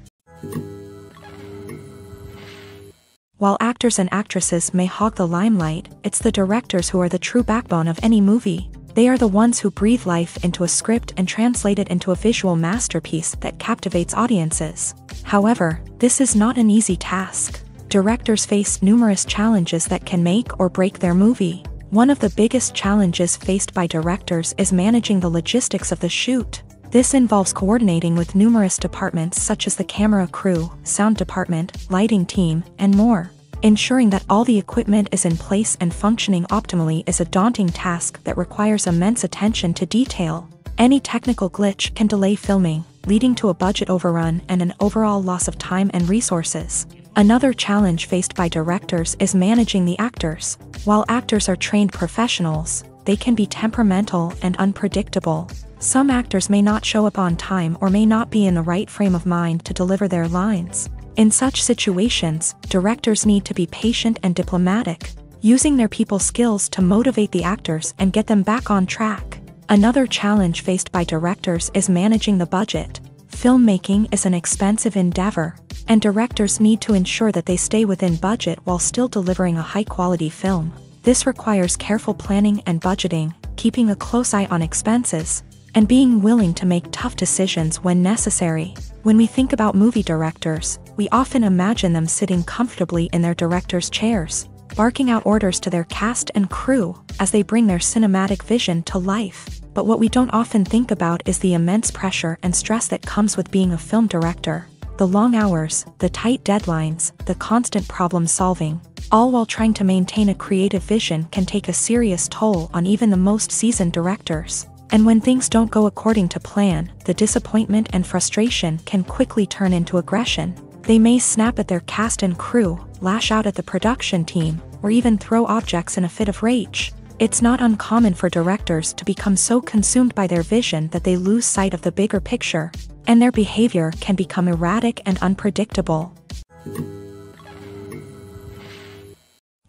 A: While actors and actresses may hog the limelight, it's the directors who are the true backbone of any movie. They are the ones who breathe life into a script and translate it into a visual masterpiece that captivates audiences. However, this is not an easy task. Directors face numerous challenges that can make or break their movie. One of the biggest challenges faced by directors is managing the logistics of the shoot. This involves coordinating with numerous departments such as the camera crew, sound department, lighting team, and more. Ensuring that all the equipment is in place and functioning optimally is a daunting task that requires immense attention to detail. Any technical glitch can delay filming, leading to a budget overrun and an overall loss of time and resources. Another challenge faced by directors is managing the actors. While actors are trained professionals, they can be temperamental and unpredictable. Some actors may not show up on time or may not be in the right frame of mind to deliver their lines. In such situations, directors need to be patient and diplomatic, using their people skills to motivate the actors and get them back on track. Another challenge faced by directors is managing the budget. Filmmaking is an expensive endeavor, and directors need to ensure that they stay within budget while still delivering a high-quality film. This requires careful planning and budgeting, keeping a close eye on expenses, and being willing to make tough decisions when necessary. When we think about movie directors, we often imagine them sitting comfortably in their director's chairs, barking out orders to their cast and crew as they bring their cinematic vision to life. But what we don't often think about is the immense pressure and stress that comes with being a film director. The long hours, the tight deadlines, the constant problem solving. all while trying to maintain a creative vision can take a serious toll on even the most seasoned directors. And when things don't go according to plan, the disappointment and frustration can quickly turn into aggression. They may snap at their cast and crew, lash out at the production team, or even throw objects in a fit of rage. It's not uncommon for directors to become so consumed by their vision that they lose sight of the bigger picture, and their behavior can become erratic and unpredictable.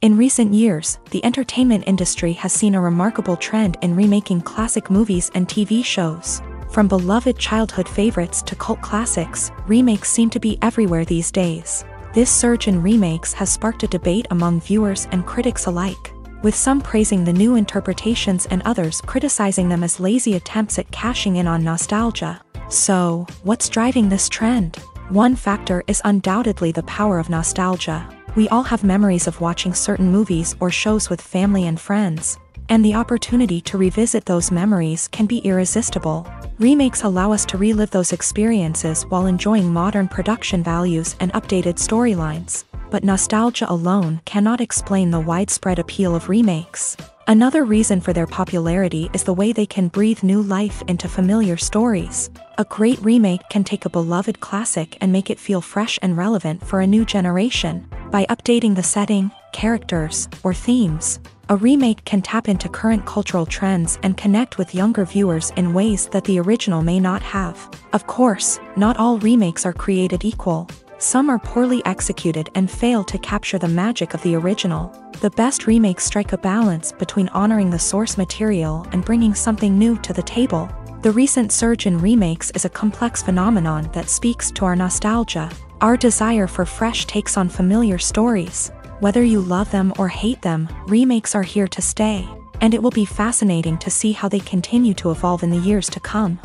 A: In recent years, the entertainment industry has seen a remarkable trend in remaking classic movies and TV shows. From beloved childhood favorites to cult classics, remakes seem to be everywhere these days. This surge in remakes has sparked a debate among viewers and critics alike, with some praising the new interpretations and others criticizing them as lazy attempts at cashing in on nostalgia. So, what's driving this trend? One factor is undoubtedly the power of nostalgia. We all have memories of watching certain movies or shows with family and friends, and the opportunity to revisit those memories can be irresistible. Remakes allow us to relive those experiences while enjoying modern production values and updated storylines. But nostalgia alone cannot explain the widespread appeal of remakes. Another reason for their popularity is the way they can breathe new life into familiar stories. A great remake can take a beloved classic and make it feel fresh and relevant for a new generation. By updating the setting, characters, or themes, a remake can tap into current cultural trends and connect with younger viewers in ways that the original may not have. Of course, not all remakes are created equal. Some are poorly executed and fail to capture the magic of the original. The best remakes strike a balance between honoring the source material and bringing something new to the table. The recent surge in remakes is a complex phenomenon that speaks to our nostalgia, our desire for fresh takes on familiar stories. Whether you love them or hate them, remakes are here to stay, and it will be fascinating to see how they continue to evolve in the years to come.